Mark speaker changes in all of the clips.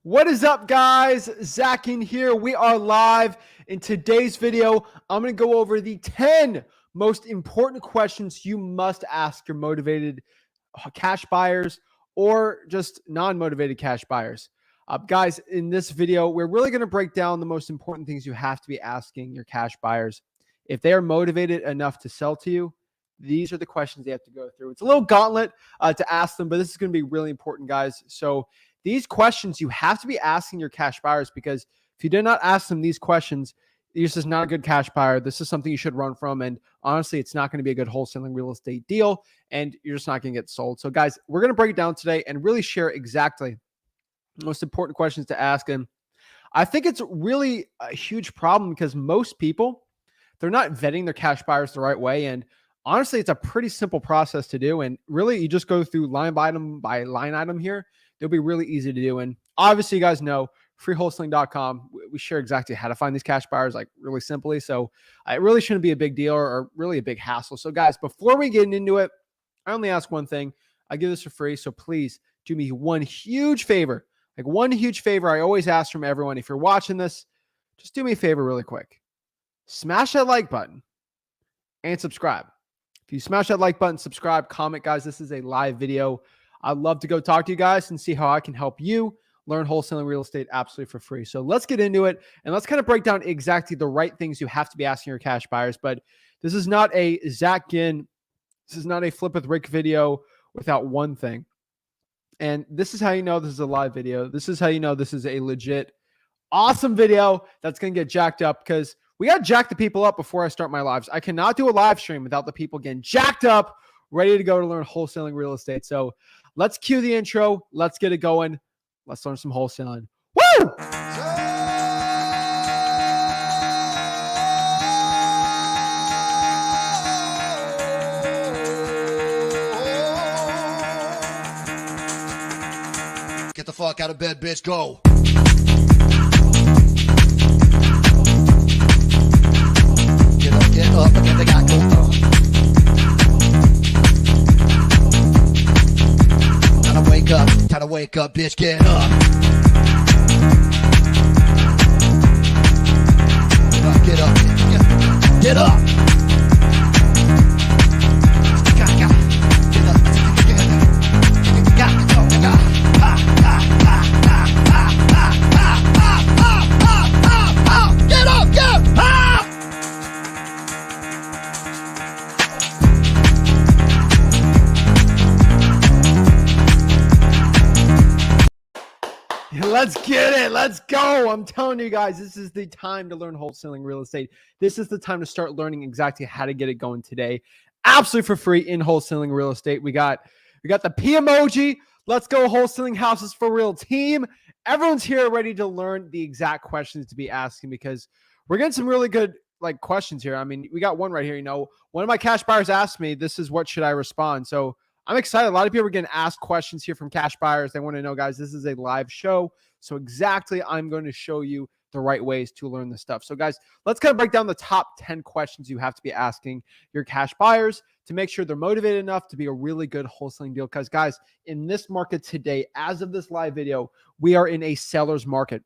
Speaker 1: What is up, guys? Zach Ginn here. We are live. In today's video, I'm going to go over the 10 most important questions you must ask your motivated cash buyers or just non-motivated cash buyers. Guys, in this video, we're really going to break down the most important things you have to be asking your cash buyers. If they are motivated enough to sell to you, these are the questions they have to go through. It's a little gauntlet to ask them, but this is going to be really important, guys. So these questions you have to be asking your cash buyers, because if you do not ask them these questions, this is not a good cash buyer. This is something you should run from. And honestly, it's not going to be a good wholesaling real estate deal, and you're just not going to get sold. So guys, we're going to break it down today and really share exactly the most important questions to ask. And I think it's really a huge problem because most people, they're not vetting their cash buyers the right way. And honestly, it's a pretty simple process to do. And really, you just go through line item by line item here. It'll be really easy to do. And obviously, you guys know freewholesaling.com. We share exactly how to find these cash buyers, like really simply. So it really shouldn't be a big deal or really a big hassle. So guys, before we get into it, I only ask one thing. I give this for free. So please do me one huge favor. Like one huge favor I always ask from everyone. If you're watching this, just do me a favor really quick. Smash that like button and subscribe. If you smash that like button, subscribe, comment, guys, this is a live video. I'd love to go talk to you guys and see how I can help you learn wholesaling real estate absolutely for free. So let's get into it and let's kind of break down exactly the right things you have to be asking your cash buyers. But this is not a Zach Ginn, this is not a flip with Rick video without one thing. And this is how you know this is a live video. This is how you know this is a legit, awesome video that's going to get jacked up, because we got to jack the people up before I start my lives. I cannot do a live stream without the people getting jacked up, ready to go to learn wholesaling real estate. So let's cue the intro. Let's get it going. Let's learn some wholesaling. Woo!
Speaker 2: Get the fuck out of bed, bitch. Go. Get up, again, they got go. Time to wake up, bitch, get up. Get up, get up.
Speaker 1: Let's get it. Let's go. I'm telling you guys, this is the time to learn wholesaling real estate. This is the time to start learning exactly how to get it going today. Absolutely for free in wholesaling real estate. We got the P emoji. Let's go wholesaling houses for real team. Everyone's here ready to learn the exact questions to be asking, because we're getting some really good questions here. I mean, we got one right here. You know, one of my cash buyers asked me, this is what should I respond? So I'm excited. A lot of people are getting asked questions here from cash buyers. They want to know, guys, this is a live show. So exactly, I'm going to show you the right ways to learn this stuff. So guys, let's kind of break down the top 10 questions you have to be asking your cash buyers to make sure they're motivated enough to be a really good wholesaling deal. Because guys, in this market today, as of this live video, we are in a seller's market.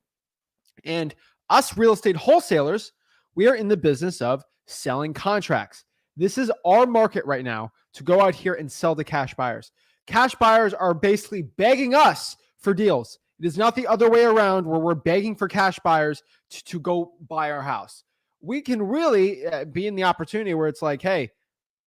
Speaker 1: And us real estate wholesalers, we are in the business of selling contracts. This is our market right now to go out here and sell to cash buyers. Cash buyers are basically begging us for deals. It is not the other way around where we're begging for cash buyers to go buy our house. We can really be in the opportunity where it's like, hey,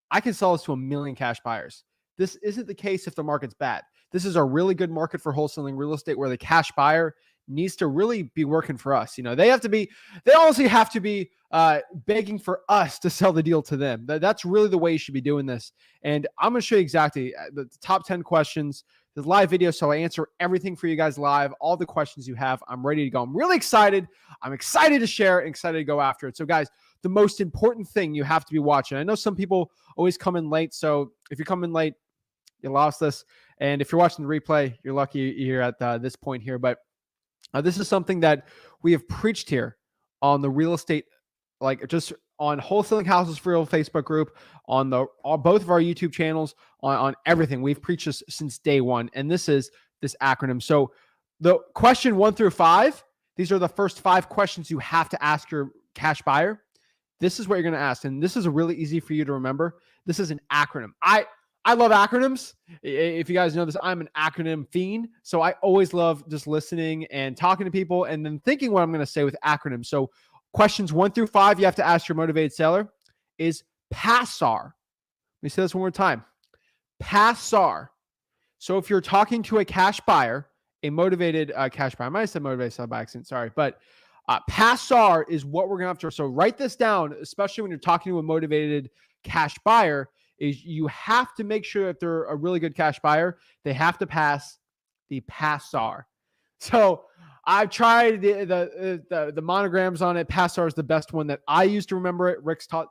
Speaker 1: I can sell this to 1 million cash buyers. This isn't the case if the market's bad. This is a really good market for wholesaling real estate where the cash buyer needs to really be working for us. You know, they honestly have to be begging for us to sell the deal to them. That's really the way you should be doing this. And I'm going to show you exactly the top 10 questions, the live video. So I answer everything for you guys live, all the questions you have. I'm ready to go. I'm really excited. I'm excited to share and excited to go after it. So guys, the most important thing you have to be watching. I know some people always come in late. So if you come in late, you lost this. And if you're watching the replay, you're lucky you're at this point here. But this is something that we have preached here on the real estate, just on Wholesaling Houses for Real Facebook group, on both of our YouTube channels, on everything. We've preached this since day one, and this is this acronym. So The question 1 through 5, these are the first 5 questions you have to ask your cash buyer. This is what you're going to ask. And this is really easy for you to remember. This is an acronym. I love acronyms. If you guys know this, I'm an acronym fiend. So I always love just listening and talking to people and then thinking what I'm going to say with acronyms. So questions 1 through 5, you have to ask your motivated seller is PASSAR. Let me say this one more time. PASSAR. So if you're talking to a cash buyer, a motivated cash buyer, I might have said motivated seller by accident, sorry, but PASSAR is what we're going to have to. So write this down, especially when you're talking to a motivated cash buyer, is you have to make sure that they're a really good cash buyer, they have to pass the PASSAR. So I've tried the monograms on it. PASSAR is the best one that I used to remember it. Rick's taught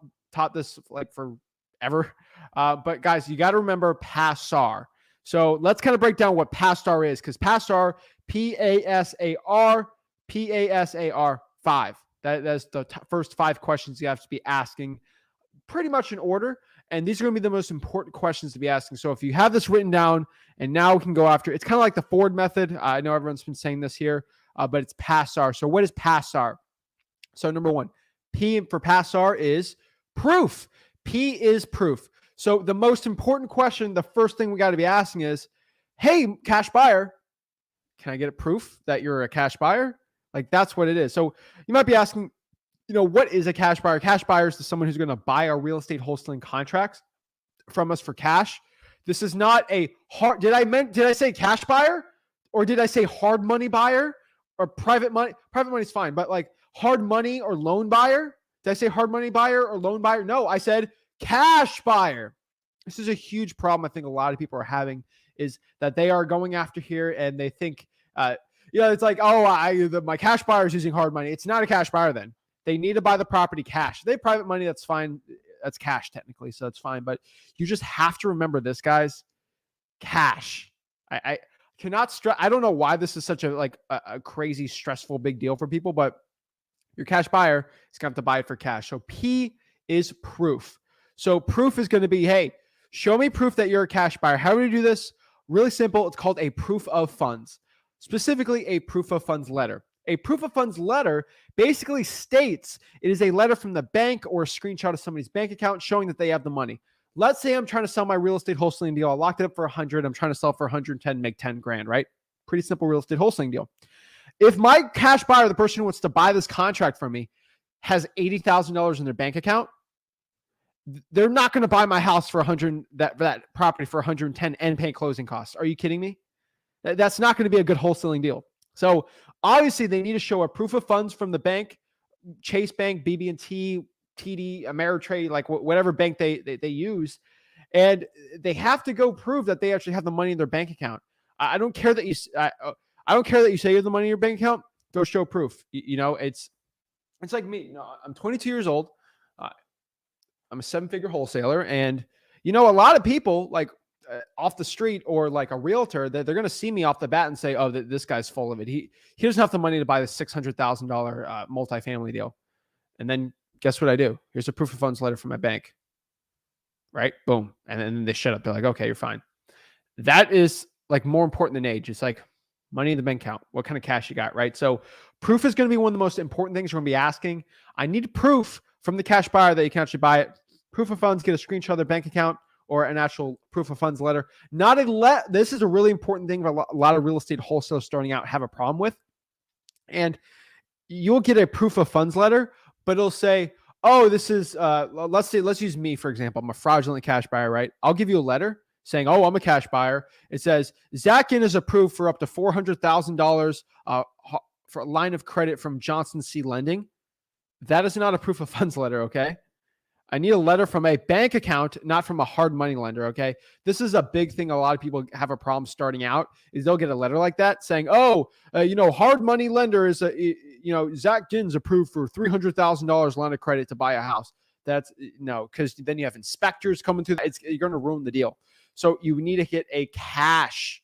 Speaker 1: this like forever. But guys, you got to remember PASSAR. So let's kind of break down what PASSAR is, because PASSAR, PASSAR, PASSAR 5. That's the first 5 questions you have to be asking pretty much in order. And these are going to be the most important questions to be asking. So if you have this written down and now we can go after, it's kind of like the Ford method. I know everyone's been saying this here, but it's PASSAR. So what is PASSAR? So number 1, P for PASSAR is proof. P is proof. So the most important question, the first thing we got to be asking is, hey, cash buyer, can I get a proof that you're a cash buyer? Like that's what it is. So you might be asking, what is a cash buyer? Cash buyer is someone who's going to buy our real estate wholesaling contracts from us for cash. This is not a hard, did I say cash buyer or did I say hard money buyer or private money? Private money is fine, but like hard money or loan buyer. Did I say hard money buyer or loan buyer? No, I said cash buyer. This is a huge problem I think a lot of people are having, is that they are going after here and they think, it's like, my cash buyer is using hard money. It's not a cash buyer then. They need to buy the property cash. If they have private money, that's fine. That's cash technically, so it's fine. But you just have to remember this, guys. Cash. I cannot stress. I don't know why this is such a crazy, stressful, big deal for people, but your cash buyer is going to have to buy it for cash. So P is proof. So proof is going to be, hey, show me proof that you're a cash buyer. How do we do this? Really simple. It's called a proof of funds, specifically a proof of funds letter. A proof of funds letter basically states it is a letter from the bank or a screenshot of somebody's bank account showing that they have the money. Let's say I'm trying to sell my real estate wholesaling deal. I locked it up for 100. I'm trying to sell for 110, make 10 grand, right? Pretty simple real estate wholesaling deal. If my cash buyer, the person who wants to buy this contract from me, has $80,000 in their bank account, they're not going to buy my house for 100, that property for 110 and pay closing costs. Are you kidding me? That's not going to be a good wholesaling deal. So obviously they need to show a proof of funds from the bank, Chase Bank, BB&T, TD, Ameritrade, like whatever bank they use. And they have to go prove that they actually have the money in their bank account. I don't care that you say you have the money in your bank account. Go show proof. It's like me. I'm 22 years old. I'm a 7-figure wholesaler. And, a lot of people off the street or like a realtor, they're going to see me off the bat and say, oh, this guy's full of it. He doesn't have the money to buy the $600,000 multifamily deal. And then guess what I do? Here's a proof of funds letter from my bank. Right? Boom. And then they shut up. They're like, okay, you're fine. That is like more important than age. It's like money in the bank account. What kind of cash you got, right? So proof is going to be one of the most important things we're going to be asking. I need proof from the cash buyer that you can actually buy it. Proof of funds, get a screenshot of their bank account or an actual proof of funds letter. This is a really important thing that a lot of real estate wholesalers starting out have a problem with. And you'll get a proof of funds letter, but it'll say, oh, this is, let's use me, for example. I'm a fraudulent cash buyer, right? I'll give you a letter saying, oh, I'm a cash buyer. It says, Zach Ginn is approved for up to $400,000 for a line of credit from Johnson C. Lending. That is not a proof of funds letter, okay? I need a letter from a bank account, not from a hard money lender, okay? This is a big thing a lot of people have a problem starting out, is they'll get a letter like that saying, oh, hard money lender is, Zach Ginn's approved for $300,000 line of credit to buy a house. That's no, because then you have inspectors coming through. You're going to ruin the deal. So you need to get a cash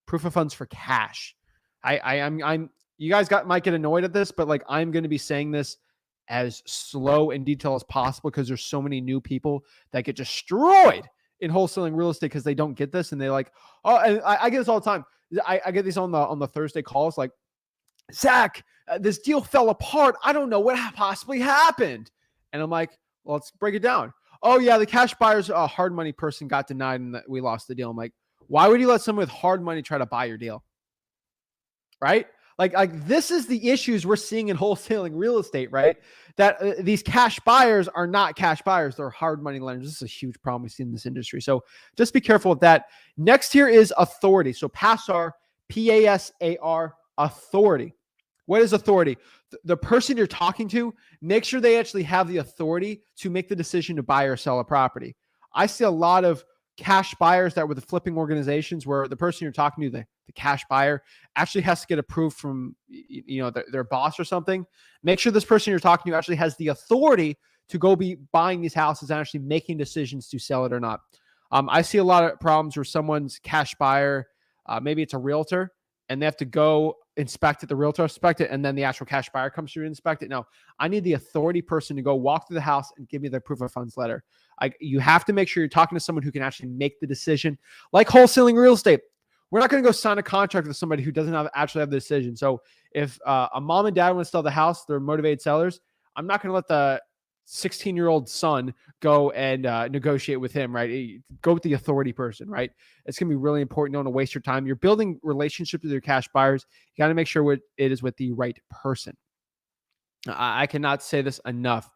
Speaker 1: proof of funds for cash. You guys might get annoyed at this, but I'm going to be saying this as slow and detailed as possible because there's so many new people that get destroyed in wholesaling real estate because they don't get this and they like, oh, and I get this all the time. I get these on the Thursday calls like, Zach, this deal fell apart. I don't know what possibly happened. And I'm like, well, let's break it down. Oh yeah, the cash buyer's hard money person got denied and we lost the deal. I'm like, why would you let someone with hard money try to buy your deal? Right? Like this is the issues we're seeing in wholesaling real estate, right? That these cash buyers are not cash buyers. They're hard money lenders. This is a huge problem we see in this industry. So just be careful with that. Next here is authority. So PASAR, PASAR, authority. What is authority? The person you're talking to, make sure they actually have the authority to make the decision to buy or sell a property. I see a lot of cash buyers that were the flipping organizations where the person you're talking to, the cash buyer, actually has to get approved from their boss or something. Make sure this person you're talking to actually has the authority to go be buying these houses and actually making decisions to sell it or not. I see a lot of problems where someone's cash buyer, maybe it's a realtor, and they have to go inspect it, the realtor inspect it, and then the actual cash buyer comes through and inspect it. No, I need the authority person to go walk through the house and give me the proof of funds letter. You have to make sure you're talking to someone who can actually make the decision. Like wholesaling real estate, we're not going to go sign a contract with somebody who doesn't actually have the decision. So if a mom and dad want to sell the house, they're motivated sellers, I'm not going to let the 16-year-old son go and negotiate with him, right? Go with the authority person, right? It's going to be really important. Don't want to waste your time. You're building relationships with your cash buyers. You got to make sure it is with the right person. I cannot say this enough.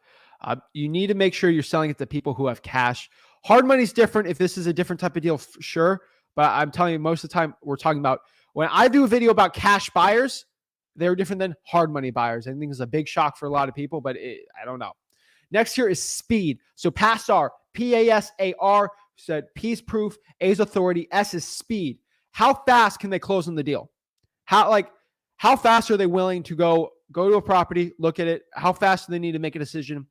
Speaker 1: You need to make sure you're selling it to people who have cash. Hard money is different. If this is a different type of deal, sure. But I'm telling you, most of the time we're talking about, when I do a video about cash buyers, they're different than hard money buyers. I think it's a big shock for a lot of people, but I don't know. Next here is speed. So PASAR, PASAR, said P is proof, A is authority, S is speed. How fast can they close on the deal? How fast are they willing to go to a property, look at it? How fast do they need to make a decision?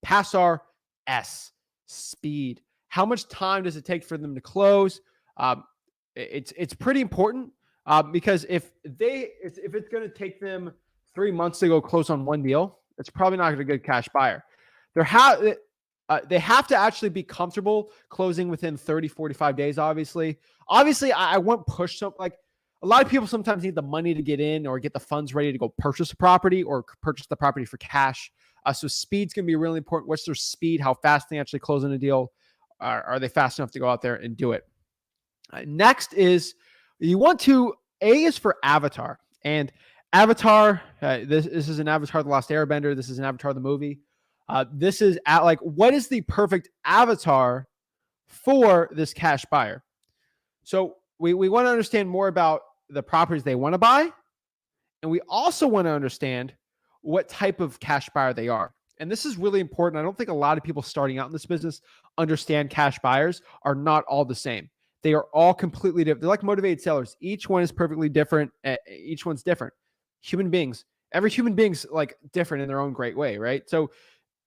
Speaker 1: PASAR, S, speed. How much time does it take for them to close? It's pretty important because if it's going to take them 3 months to go close on one deal, it's probably not a good cash buyer. They have to actually be comfortable closing within 30, 45 days, obviously. Obviously, I won't push some, like a lot of people sometimes need the money to get in or get the funds ready to go purchase a property or purchase the property for cash. So speed's going to be really important. What's their speed? How fast they actually close on a deal? Are they fast enough to go out there and do it? Next is A is for avatar. And avatar, this is an Avatar: The Last Airbender. This is an Avatar: The Movie. This is what is the perfect avatar for this cash buyer? So we want to understand more about the properties they want to buy. And we also want to understand what type of cash buyer they are. And this is really important. I don't think a lot of people starting out in this business understand cash buyers are not all the same. They are all completely different. They're like motivated sellers. Each one is perfectly different. Each one's different. Human beings. Every human being's like different in their own great way, right? So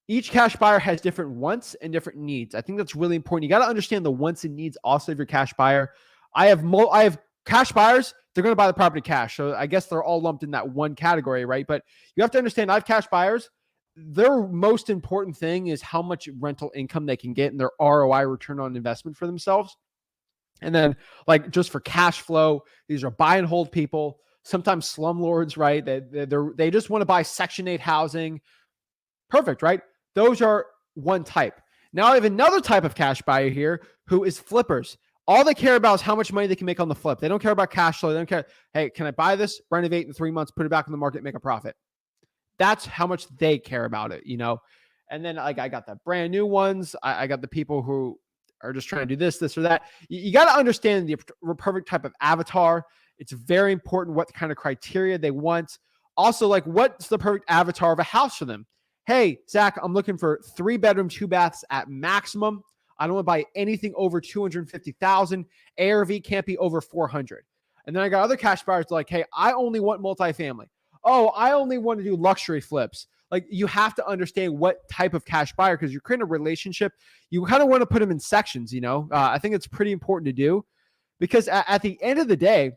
Speaker 1: each cash buyer has different wants and different needs. I think that's really important. You got to understand the wants and needs also of your cash buyer. I have cash buyers. They're going to buy the property cash. So I guess they're all lumped in that one category, right? But you have to understand, I have cash buyers. Their most important thing is how much rental income they can get and their ROI, return on investment, for themselves. And then just for cash flow, these are buy and hold people, sometimes slumlords, right? They just want to buy Section 8 housing. Perfect, right? Those are one type. Now I have another type of cash buyer here who is flippers. All they care about is how much money they can make on the flip. They don't care about cash flow. They don't care, hey, can I buy this, renovate in 3 months, put it back on the market, make a profit? That's how much they care about it, And then I got the brand new ones. I got the people who are just trying to do this or that. You got to understand the perfect type of avatar. It's very important what kind of criteria they want. Also, what's the perfect avatar of a house for them? Hey, Zach, I'm looking for 3 bedroom, 2 baths at maximum. I don't want to buy anything over $250,000. ARV can't be over $400,000. And then I got other cash buyers like, hey, I only want multifamily. Oh, I only want to do luxury flips. You have to understand what type of cash buyer, because you're creating a relationship. You kind of want to put them in sections, I think it's pretty important to do, because at the end of the day,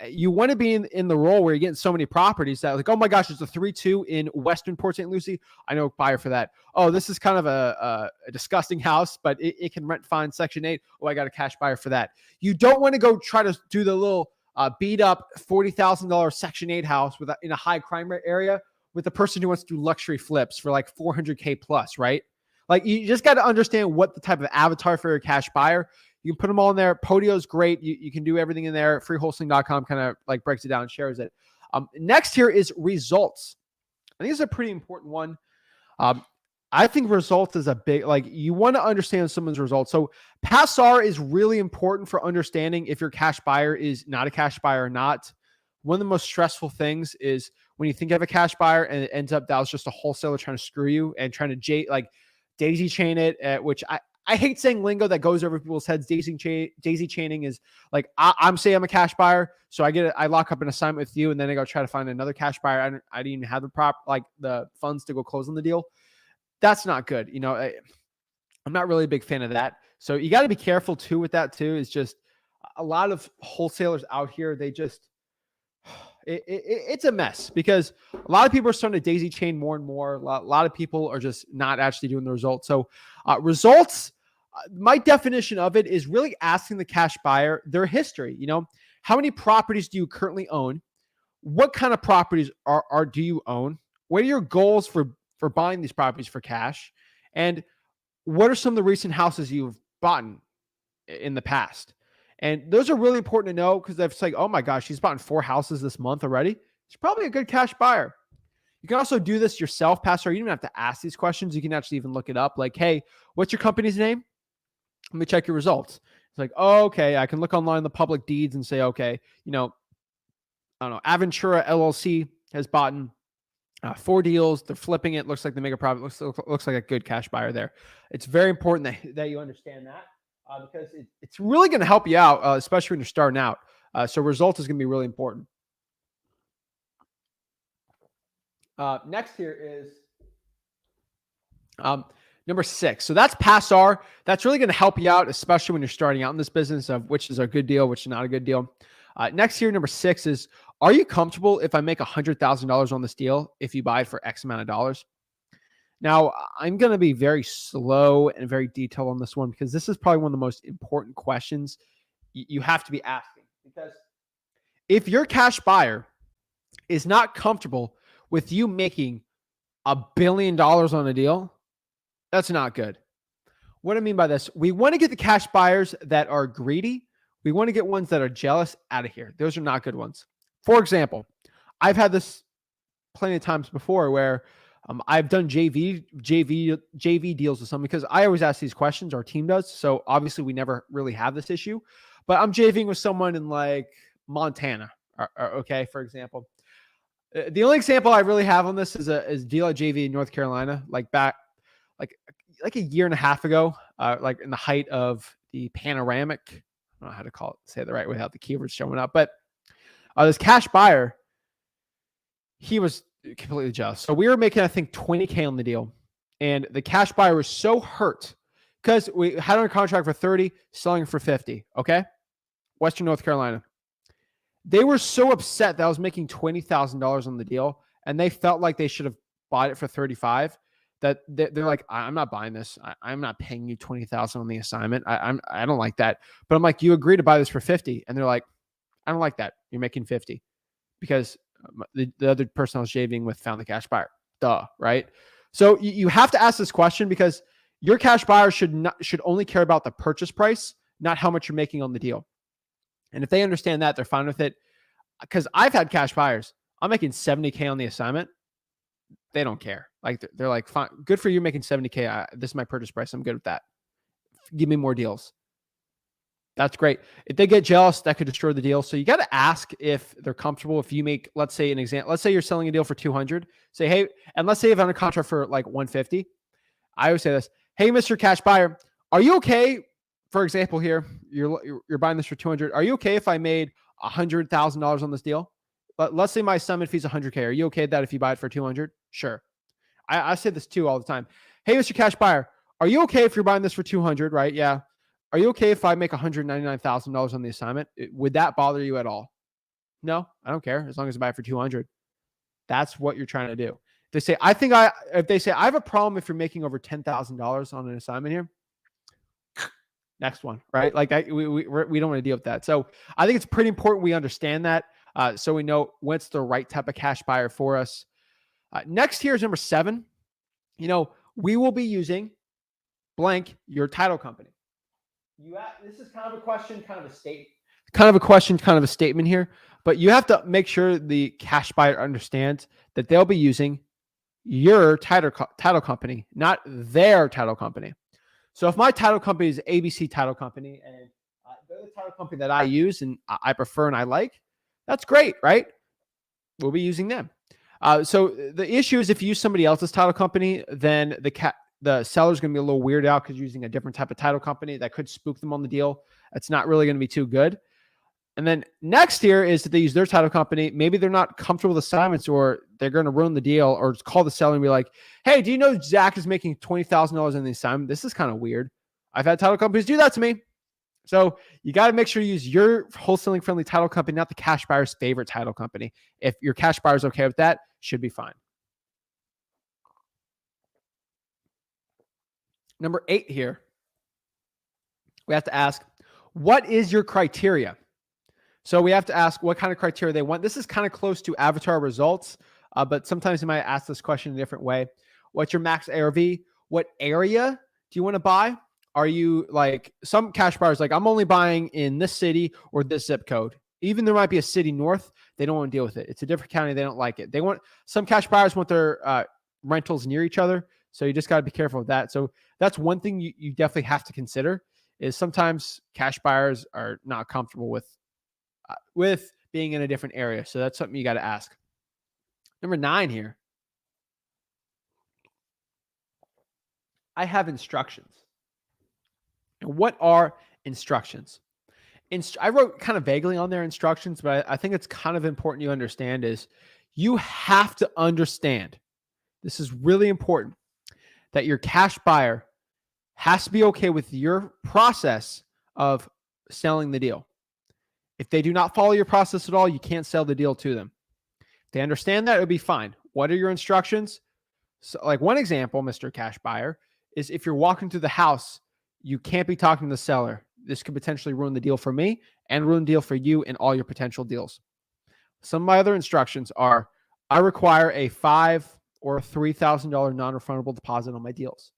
Speaker 1: You want to be in the role where you're getting so many properties that like, oh my gosh, there's a 3-2 in Western Port St. Lucie. I know a buyer for that. Oh, this is kind of a disgusting house, but it can rent fine. Section 8. Oh, I got a cash buyer for that. You don't want to go try to do the little beat up $40,000 Section 8 house in a high crime rate area with the person who wants to do luxury flips for like $400K plus, right? Like you just got to understand what the type of avatar for your cash buyer. You can put them all in there. Podio's great. You can do everything in there. Freewholesaling.com kind of like breaks it down and shares it. Next here is results. I think it's a pretty important one. I think results is a big, like you want to understand someone's results. So PASAR is really important for understanding if your cash buyer is not a cash buyer or not. One of the most stressful things is when you think you have a cash buyer and it ends up that was just a wholesaler trying to screw you and trying to daisy chain it, which I hate saying lingo that goes over people's heads. Daisy chaining is like, I'm saying I'm a cash buyer. So I lock up an assignment with you and then I go try to find another cash buyer. I didn't even have the funds to go close on the deal. That's not good. You know, I'm not really a big fan of that. So you got to be careful too with that too. Is just a lot of wholesalers out here. They just, it's a mess because a lot of people are starting to daisy chain more and more. A lot of people are just not actually doing the results. So results, my definition of it is really asking the cash buyer their history. You know, how many properties do you currently own? What kind of properties do you own? What are your goals for buying these properties for cash? And what are some of the recent houses you've bought in the past? And those are really important to know because it's like, oh my gosh, she's bought 4 houses this month already. She's probably a good cash buyer. You can also do this yourself, Pastor. You don't even have to ask these questions. You can actually even look it up. Like, hey, what's your company's name? Let me check your results. It's like, oh, okay, I can look online the public deeds and say, okay, you know, I don't know, Aventura LLC has bought 4 deals. They're flipping it. Looks like they make a profit. Looks like a good cash buyer there. It's very important that you understand that because it's really going to help you out, especially when you're starting out. So results is going to be really important. Next here is number 6. So that's PASAR. That's really going to help you out, especially when you're starting out in this business of which is a good deal, which is not a good deal. Next here, number 6 is, are you comfortable if I make $100,000 on this deal if you buy it for X amount of dollars? Now, I'm going to be very slow and very detailed on this one because this is probably one of the most important questions you have to be asking. Because if your cash buyer is not comfortable with you making $1 billion on a deal, that's not good. What I mean by this, we want to get the cash buyers that are greedy. We want to get ones that are jealous out of here. Those are not good ones. For example, I've had this plenty of times before where I've done JV deals with someone because I always ask these questions. Our team does. So obviously we never really have this issue, but I'm JVing with someone in like Montana. Okay. For example, the only example I really have on this is a deal at JV in North Carolina, like back, like a year and a half ago, like in the height of the panoramic. I don't know how to say it the right way without the keywords showing up, but this cash buyer, he was completely jealous. So we were making, I think, $20K on the deal. And the cash buyer was so hurt because we had on a contract for 30, selling for 50. Okay. Western North Carolina. They were so upset that I was making $20,000 on the deal. And they felt like they should have bought it for 35 that they're like, I'm not buying this. I'm not paying you $20,000 on the assignment. I don't like that. But I'm like, you agree to buy this for 50. And they're like, I don't like that. You're making 50 because the other person I was JVing with found the cash buyer. Duh, right? So you have to ask this question because your cash buyer should only care about the purchase price, not how much you're making on the deal. And if they understand that, they're fine with it. Because I've had cash buyers. I'm making $70K on the assignment. They don't care. Like they're like, fine, good for you making $70K. This is my purchase price. I'm good with that. Give me more deals. That's great. If they get jealous, that could destroy the deal. So you got to ask if they're comfortable. If you make, let's say an example, let's say you're selling a deal for 200, say, hey, and let's say you've on a contract for like 150. I always say this, hey, Mr. Cash Buyer, are you okay? For example, here, you're buying this for 200. Are you okay if I made $100,000 on this deal? But let's say my assignment fee is 100K. Are you okay with that if you buy it for 200? Sure. I say this too all the time. Hey, Mr. Cash Buyer, are you okay if you're buying this for 200, right? Yeah. Are you okay if I make $199,000 on the assignment? Would that bother you at all? No, I don't care. As long as I buy it for 200. That's what you're trying to do. If they say, if they say, I have a problem if you're making over $10,000 on an assignment here, next one, right? Like we don't want to deal with that. So I think it's pretty important we understand that, so we know what's the right type of cash buyer for us. Next here is number 7. We will be using blank your title company. This is kind of a question, kind of a statement. Kind of a question, kind of a statement here, but you have to make sure the cash buyer understands that they'll be using your title company, not their title company. So if my title company is ABC Title Company and they're the title company that I use and I prefer and I like, that's great, right? We'll be using them. So the issue is if you use somebody else's title company, then the seller's going to be a little weirded out because you're using a different type of title company that could spook them on the deal. That's not really going to be too good. And then next here is that they use their title company. Maybe they're not comfortable with assignments or they're going to ruin the deal, or just call the seller and be like, hey, do you know Zach is making $20,000 on the assignment? This is kind of weird. I've had title companies do that to me. So you got to make sure you use your wholesaling friendly title company, not the cash buyer's favorite title company. If your cash buyer is okay with that, should be fine. Number 8 here, we have to ask, what is your criteria? So we have to ask what kind of criteria they want. This is kind of close to avatar results, but sometimes you might ask this question in a different way. What's your max ARV? What area do you want to buy? Are you like some cash buyers like, I'm only buying in this city or this zip code? Even there might be a city north, they don't want to deal with it. It's a different county. They don't like it. Some cash buyers want their rentals near each other. So you just got to be careful with that. So that's one thing you definitely have to consider is sometimes cash buyers are not comfortable with being in a different area. So that's something you got to ask. Number 9 here. I have instructions. And what are instructions? I wrote kind of vaguely on their instructions, but I think it's kind of important you understand is you have to understand, this is really important, that your cash buyer has to be okay with your process of selling the deal. If they do not follow your process at all, you can't sell the deal to them. If they understand that, it'll be fine. What are your instructions? So, like one example, Mr. Cash Buyer, is if you're walking through the house, you can't be talking to the seller. This could potentially ruin the deal for me and ruin the deal for you and all your potential deals. Some of my other instructions are, I require a $5,000 or $3,000 non-refundable deposit on my deals.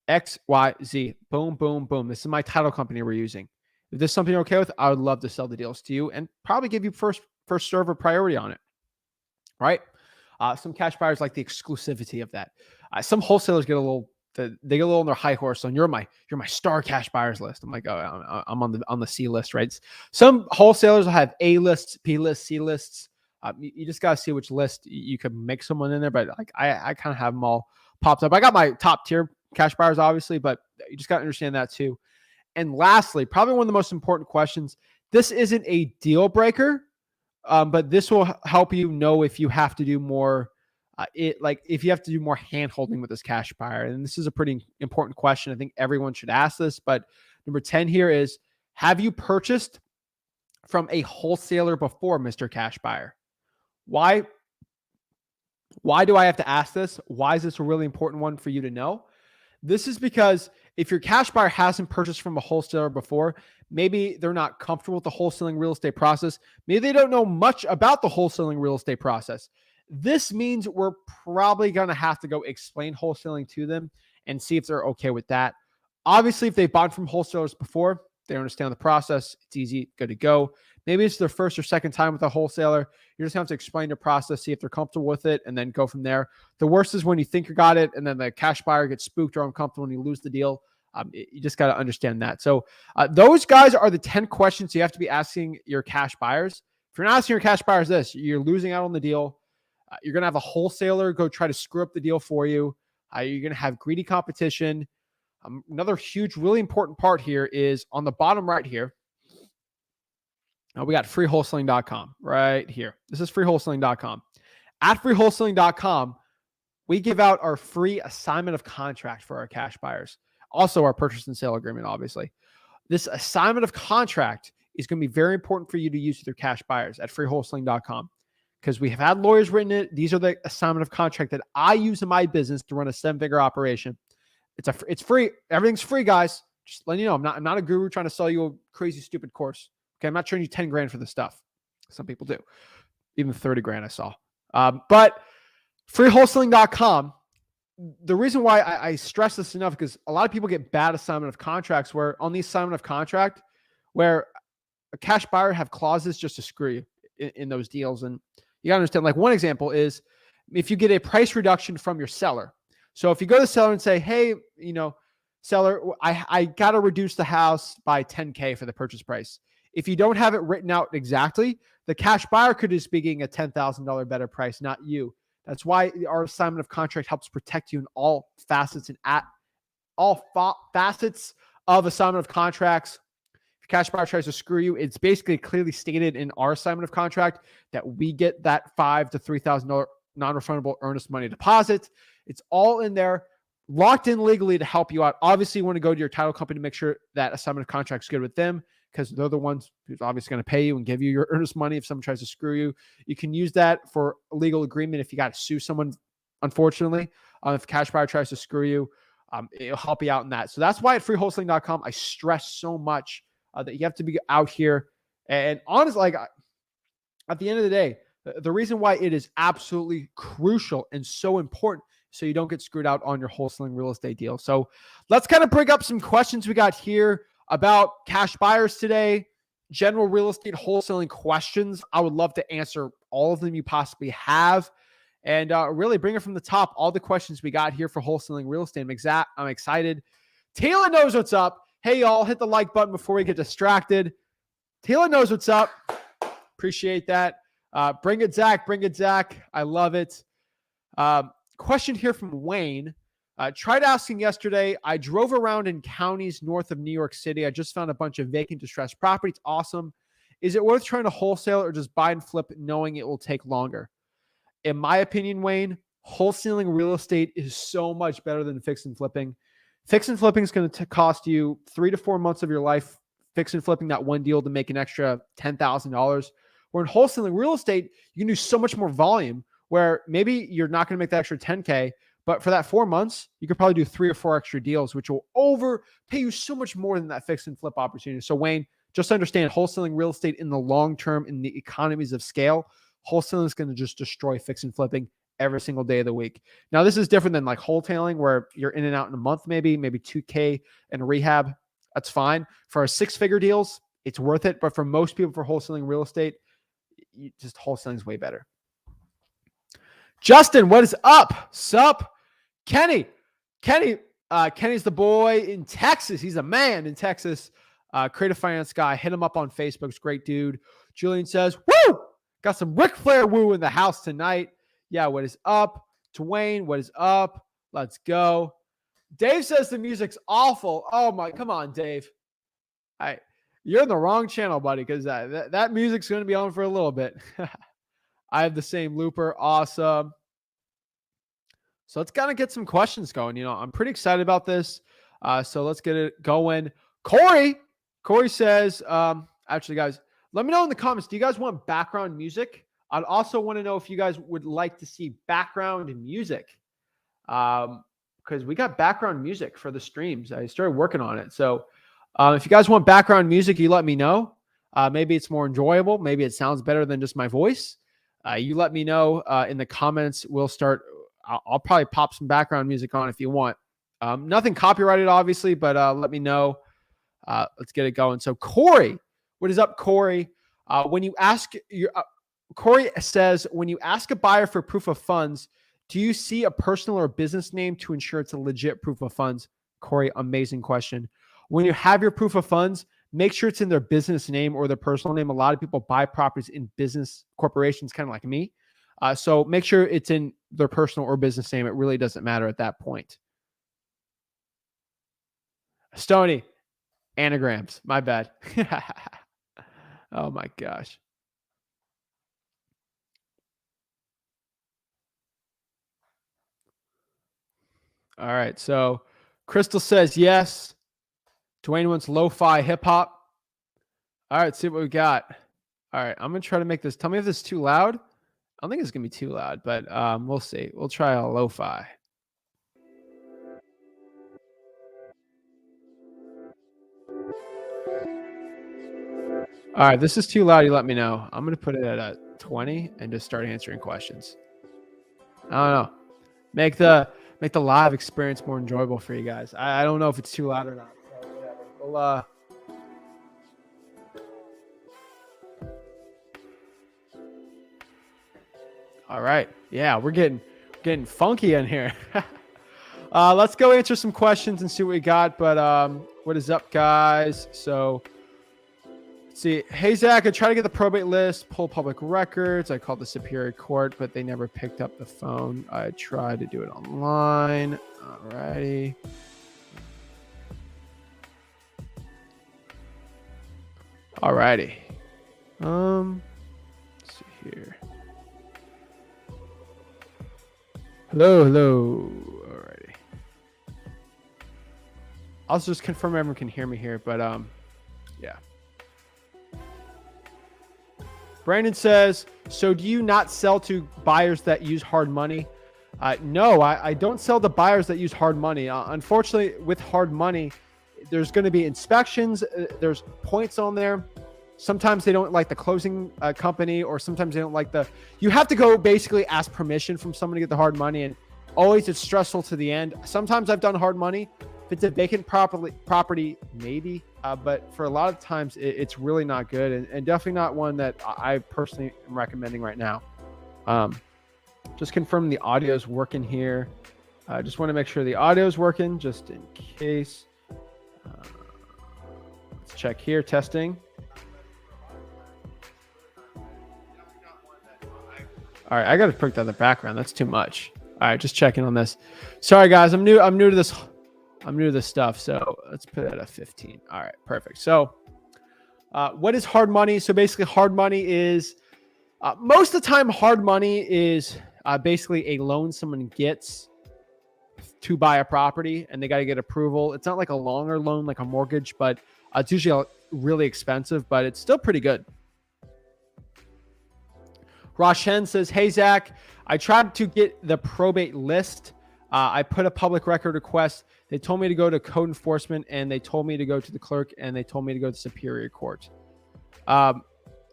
Speaker 1: X, Y, Z, boom, boom, boom. This is my title company we're using. If this is something you're okay with, I would love to sell the deals to you and probably give you first server priority on it, right? Some cash buyers like the exclusivity of that. Some wholesalers get a little on their high horse on you're my star cash buyers list. I'm like, oh, I'm on the C list, right? Some wholesalers will have A lists, P lists, C lists. You just got to see which list you could make someone in there. But like I kind of have them all popped up. I got my top tier cash buyers, obviously, but you just got to understand that too. And lastly, probably one of the most important questions, this isn't a deal breaker, but this will help you know if you have to do more, if you have to do more hand holding with this cash buyer. And this is a pretty important question. I think everyone should ask this, but number 10 here is, have you purchased from a wholesaler before, Mr. Cash Buyer? Why do I have to ask this? Why is this a really important one for you to know? This is because if your cash buyer hasn't purchased from a wholesaler before, maybe they're not comfortable with the wholesaling real estate process. Maybe they don't know much about the wholesaling real estate process. This means we're probably going to have to go explain wholesaling to them and see if they're okay with that. Obviously, if they've bought from wholesalers before, they understand the process. It's easy, good to go. Maybe it's their first or second time with a wholesaler. You just have to explain the process, see if they're comfortable with it, and then go from there. The worst is when you think you got it, and then the cash buyer gets spooked or uncomfortable and you lose the deal. You just got to understand that. So those guys are the 10 questions you have to be asking your cash buyers. If you're not asking your cash buyers this, you're losing out on the deal. You're going to have a wholesaler go try to screw up the deal for you. You're going to have greedy competition. Another huge, really important part here is on the bottom right here. We got freewholesaling.com right here. This is freewholesaling.com. At freewholesaling.com, we give out our free assignment of contract for our cash buyers. Also our purchase and sale agreement, obviously. This assignment of contract is going to be very important for you to use with your cash buyers at freewholesaling.com, because we have had lawyers written it. These are the assignment of contract that I use in my business to run a 7-figure operation. It's free. Everything's free, guys. Just letting you know, I'm not a guru trying to sell you a crazy, stupid course. Okay. I'm not charging you 10 grand for this stuff. Some people do. Even 30 grand I saw. But freewholesaling.com, the reason why I stress this enough, because a lot of people get bad assignment of contracts where on the assignment of contract, where a cash buyer have clauses just to screw you in those deals. And you gotta understand, like one example is if you get a price reduction from your seller. So if you go to the seller and say, hey, seller, I got to reduce the house by 10K for the purchase price. If you don't have it written out exactly, the cash buyer could just be getting a $10,000 better price, not you. That's why our assignment of contract helps protect you in all facets facets of assignment of contracts. If your cash buyer tries to screw you, it's basically clearly stated in our assignment of contract that we get that $5,000 to $3,000 non-refundable earnest money deposit. It's all in there, locked in legally to help you out. Obviously, you want to go to your title company to make sure that assignment of contract is good with them, because they're the ones who's obviously going to pay you and give you your earnest money if someone tries to screw you. You can use that for a legal agreement if you got to sue someone, unfortunately. If a cash buyer tries to screw you, it'll help you out in that. So that's why at freewholesaling.com, I stress so much that you have to be out here. And honestly, like at the end of the day, the reason why it is absolutely crucial and so important so you don't get screwed out on your wholesaling real estate deal. So let's kind of bring up some questions we got here about cash buyers today, general real estate wholesaling questions. I would love to answer all of them you possibly have, and really bring it from the top, all the questions we got here for wholesaling real estate. I'm excited. Taylor knows what's up. Hey, y'all, hit the like button before we get distracted. Taylor knows what's up. Appreciate that. Bring it, Zach. Bring it, Zach. I love it. Question here from Wayne. Tried asking yesterday. I drove around in counties north of New York City. I just found a bunch of vacant distressed properties. Awesome. Is it worth trying to wholesale or just buy and flip knowing it will take longer? In my opinion, Wayne, wholesaling real estate is so much better than fix and flipping. Fix and flipping is going to cost you 3 to 4 months of your life, fix and flipping that one deal to make an extra $10,000. Where in wholesaling real estate, you can do so much more volume where maybe you're not going to make that extra 10K, but for that 4 months, you could probably do 3 or 4 extra deals, which will overpay you so much more than that fix and flip opportunity. So Wayne, just understand wholesaling real estate in the long term, in the economies of scale, wholesaling is going to just destroy fix and flipping every single day of the week. Now, this is different than like wholetailing where you're in and out in a month, maybe 2K in rehab. That's fine. For our 6-figure deals, it's worth it. But for most people for wholesaling real estate, just wholesaling is way better. Justin, what is up? Sup? Kenny's the boy in Texas. He's a man in Texas. Creative finance guy. Hit him up on Facebook. He's a great dude. Julian says, woo! Got some Ric Flair woo in the house tonight. Yeah, what is up? Dwayne, what is up? Let's go. Dave says the music's awful. Oh my, come on, Dave. You're in the wrong channel, buddy, because that music's going to be on for a little bit. I have the same looper. Awesome. So let's kind of get some questions going. I'm pretty excited about this. So let's get it going. Corey says, actually, guys, let me know in the comments. Do you guys want background music? I'd also want to know if you guys would like to see background music. Because we got background music for the streams. I started working on it. So if you guys want background music, you let me know. Maybe it's more enjoyable. Maybe it sounds better than just my voice. You let me know in the comments. I'll probably pop some background music on if you want. Nothing copyrighted, obviously, but let me know. Let's get it going. So Corey, what is up, Corey? Corey says, when you ask a buyer for proof of funds, do you see a personal or business name to ensure it's a legit proof of funds? Corey, amazing question. When you have your proof of funds, make sure it's in their business name or their personal name. A lot of people buy properties in business corporations, kind of like me. So make sure it's in their personal or business name. It really doesn't matter at that point. Stony, anagrams. My bad. Oh my gosh. All right. So Crystal says yes. Dwayne wants lo-fi hip hop. All right, see what we got. All right, I'm gonna try to make this. Tell me if this is too loud. I don't think it's gonna be too loud, but we'll see. We'll try a lo-fi. All right, this is too loud. You let me know. I'm gonna put it at a 20 and just start answering questions. I don't know. Make the live experience more enjoyable for you guys. I don't know if it's too loud or not. So whatever. We'll all right. Yeah, we're getting funky in here. Let's go answer some questions and see what we got. But what is up, guys? So let's see. Hey Zach, I tried to get the probate list, pull public records. I called the Superior Court, but they never picked up the phone. I tried to do it online. All righty. All righty. Let's see here. Hello. Alrighty. I'll just confirm everyone can hear me here, but yeah. Brandon says, so do you not sell to buyers that use hard money? No, I don't sell to buyers that use hard money. Unfortunately, with hard money, there's going to be inspections. There's points on there. Sometimes they don't like the closing company, or sometimes they don't like you have to go basically ask permission from someone to get the hard money. And always it's stressful to the end. Sometimes I've done hard money. If it's a vacant property, maybe. But for a lot of times it's really not good, and definitely not one that I personally am recommending right now. Just confirm the audio is working here. I just want to make sure the audio is working just in case. Let's check here, testing. All right, I got to put that in the background. That's too much. All right, just checking on this. Sorry, guys. I'm new to this. I'm new to this stuff. So let's put it at a 15. All right, perfect. So what is hard money? So basically hard money is most of the time hard money is basically a loan someone gets to buy a property, and they got to get approval. It's not like a longer loan like a mortgage, but it's usually really expensive, but it's still pretty good. Roshan says, hey, Zach, I tried to get the probate list. I put a public record request. They told me to go to code enforcement, and they told me to go to the clerk, and they told me to go to Superior Court.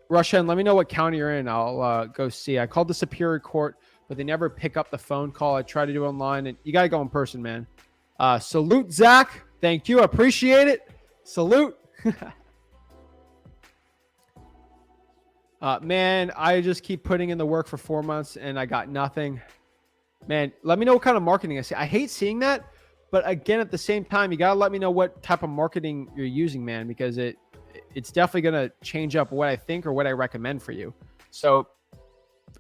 Speaker 1: Roshan, let me know what county you're in. I'll go see. I called the Superior Court, but they never pick up the phone call. I tried to do it online, and you got to go in person, man. Salute, Zach. Thank you. I appreciate it. Salute. Man, I just keep putting in the work for 4 months and I got nothing. Man, let me know what kind of marketing I see. I hate seeing that, but again, at the same time, you got to let me know what type of marketing you're using, man, because it's definitely going to change up what I think or what I recommend for you. So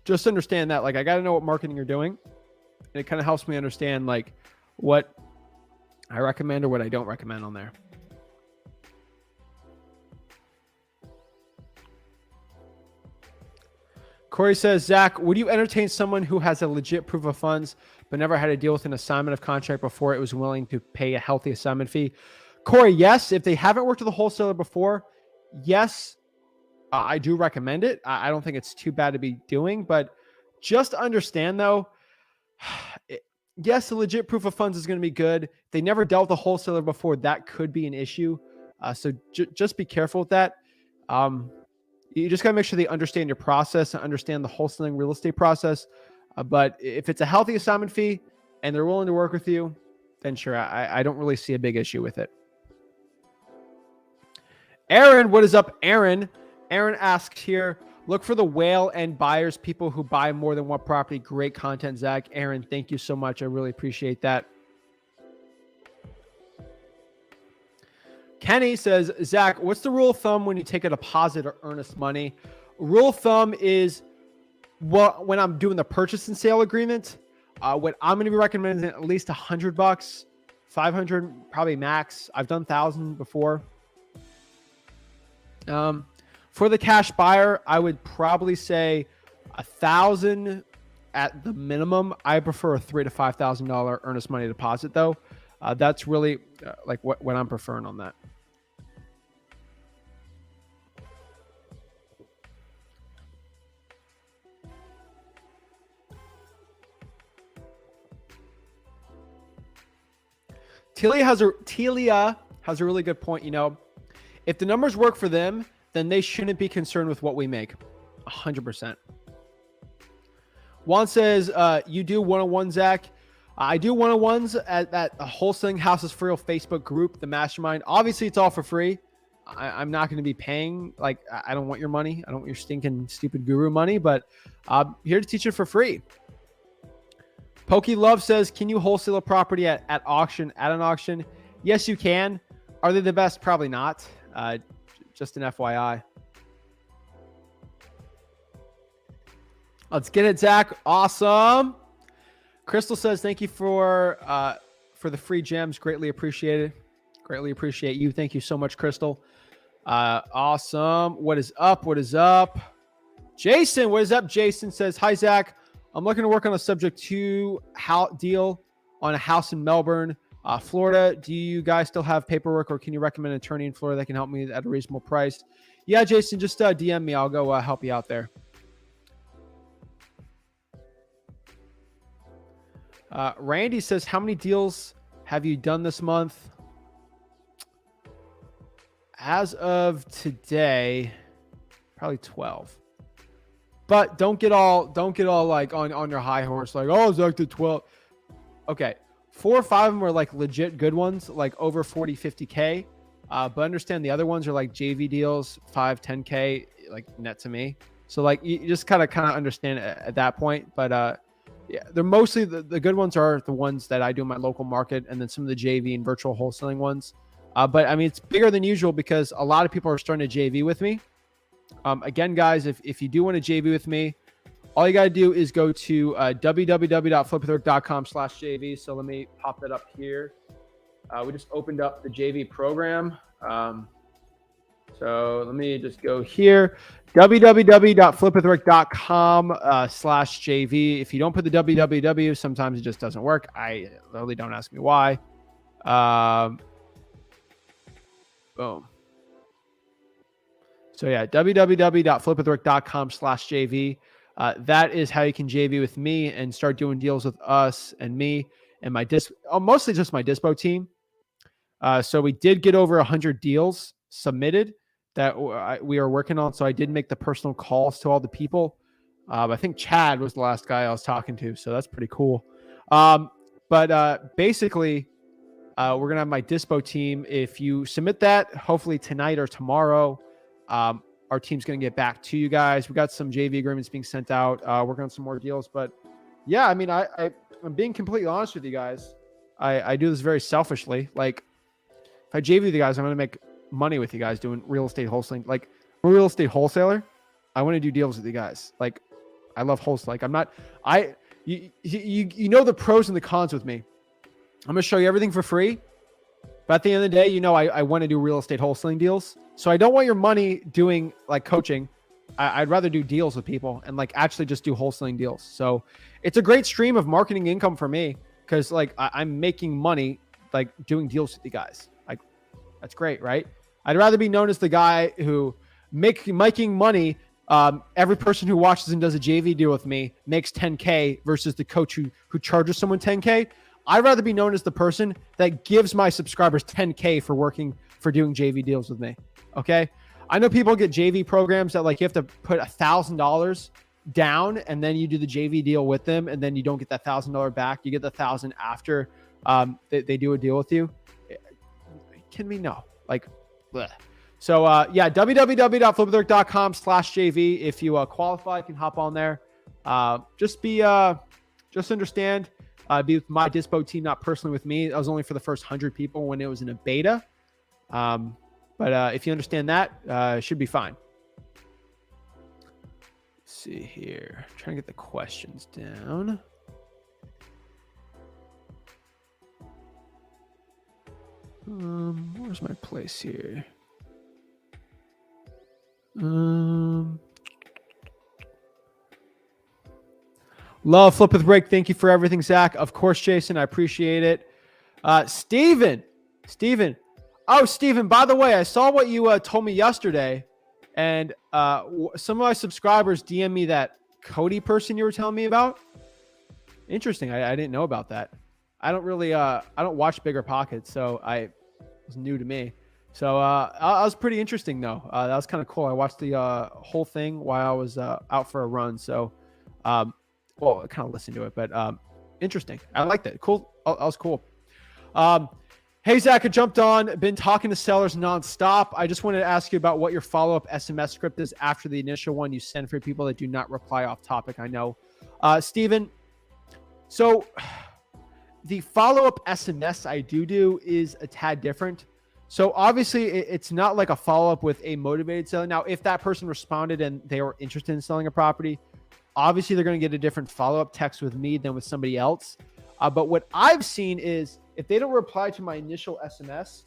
Speaker 1: just understand that, like, I got to know what marketing you're doing, and it kind of helps me understand like what I recommend or what I don't recommend on there. Corey says, Zach, would you entertain someone who has a legit proof of funds but never had to deal with an assignment of contract before it was willing to pay a healthy assignment fee? Corey, yes. If they haven't worked with a wholesaler before, yes, I do recommend it. I don't think it's too bad to be doing, but just understand though, yes, a legit proof of funds is going to be good. If they never dealt with a wholesaler before, that could be an issue. So just be careful with that. You just got to make sure they understand your process and understand the wholesaling real estate process. But if it's a healthy assignment fee and they're willing to work with you, then sure, I don't really see a big issue with it. Aaron, what is up, Aaron? Aaron asks here, look for the whale and buyers, people who buy more than one property. Great content, Zach. Aaron, thank you so much. I really appreciate that. Kenny says, Zach, what's the rule of thumb when you take a deposit or earnest money? Rule of thumb is, well, when I'm doing the purchase and sale agreement, what I'm going to be recommending is at least $100, 500, probably max. I've done 1,000 before. For the cash buyer, I would probably say 1,000 at the minimum. I prefer a $3,000 to $5,000 earnest money deposit though. That's really like what I'm preferring on that. Telia has a really good point. You know, if the numbers work for them, then they shouldn't be concerned with what we make. 100%. Juan says, you do one-on-one, Zach. I do one-on-ones at Wholesaling Houses for Real Facebook group, the Mastermind. Obviously, it's all for free. I'm not going to be paying. Like, I don't want your money. I don't want your stinking, stupid guru money, but I'm here to teach it for free. Pokey Love says, can you wholesale a property at an auction? Yes, you can. Are they the best? Probably not. Just an FYI. Let's get it, Zach. Awesome. Crystal says, thank you for the free gems. Greatly appreciated. Greatly appreciate you. Thank you so much, Crystal. Awesome. What is up? What is up? Jason, what is up? Jason says, hi, Zach. I'm looking to work on a subject to deal on a house in Melbourne, Florida. Do you guys still have paperwork, or can you recommend an attorney in Florida that can help me at a reasonable price? Yeah, Jason, just DM me. I'll go help you out there. Randy says, how many deals have you done this month? As of today, probably 12. But don't get all like on your high horse, like, oh, Zach did 12. Okay. 4 or 5 of them are like legit good ones, like over 40, 50K. But understand the other ones are like JV deals, 5, 10K, like net to me. So like you just kind of understand at that point. But yeah, they're mostly the good ones are the ones that I do in my local market, and then some of the JV and virtual wholesaling ones. But I mean, it's bigger than usual because a lot of people are starting to JV with me. Again, guys, if you do want to JV with me, all you got to do is go to www.flipwithrick.com/JV. So let me pop that up here. We just opened up the JV program. So let me just go here, www.flipwithrick.com/JV. If you don't put the www, sometimes it just doesn't work. I literally, don't ask me why. Boom. So yeah, www.flipwithrick.com/JV. That is how you can JV with me and start doing deals with us and me and my mostly just my dispo team. So we did get over 100 deals submitted that we are working on. So I did make the personal calls to all the people. I think Chad was the last guy I was talking to. So that's pretty cool. But basically, we're going to have my dispo team. If you submit that, hopefully tonight or tomorrow, our team's going to get back to you guys. We got some JV agreements being sent out. Working on some more deals. But yeah, I mean, I'm being completely honest with you guys. I do this very selfishly. Like, if I JV with you guys, I'm going to make money with you guys doing real estate wholesaling. Like, I'm a real estate wholesaler. I want to do deals with you guys. Like, I love wholesale. Like, I'm not, you know the pros and the cons with me. I'm going to show you everything for free. But at the end of the day, you know, I want to do real estate wholesaling deals. So I don't want your money doing like coaching. I'd rather do deals with people and like actually just do wholesaling deals. So it's a great stream of marketing income for me because like I'm making money like doing deals with you guys. Like, that's great, right? I'd rather be known as the guy who making money. Every person who watches and does a JV deal with me makes 10K versus the coach who charges someone 10K. I'd rather be known as the person that gives my subscribers 10K for doing JV deals with me. Okay. I know people get JV programs that like you have to put $1,000 down and then you do the JV deal with them and then you don't get that $1,000 back. You get the 1,000 after they do a deal with you. Can we know? Like, bleh. So yeah, www.flipwithrick.com/JV. If you qualify, you can hop on there. Just understand. Be with my dispo team, not personally with me. That was only for the first 100 people when it was in a beta. But if you understand that, it should be fine. Let's see here. I'm trying to get the questions down. Where's my place here? Love Flip with Rick. Thank you for everything, Zach. Of course, Jason. I appreciate it. Steven. Oh, Steven, by the way, I saw what you told me yesterday. And some of my subscribers DM me that Cody person you were telling me about. Interesting. I didn't know about that. I don't really I don't watch Bigger Pockets, so it was new to me. So that was pretty interesting though. That was kind of cool. I watched the whole thing while I was out for a run. So well, I kind of listened to it, but interesting. I liked it. Cool. That was cool. Hey, Zach, I jumped on, been talking to sellers nonstop. I just wanted to ask you about what your follow-up SMS script is after the initial one you send for people that do not reply off topic. I know. Steven, so the follow-up SMS I do is a tad different. So obviously it's not like a follow-up with a motivated seller. Now, if that person responded and they were interested in selling a property, obviously they're going to get a different follow-up text with me than with somebody else. But what I've seen is if they don't reply to my initial SMS,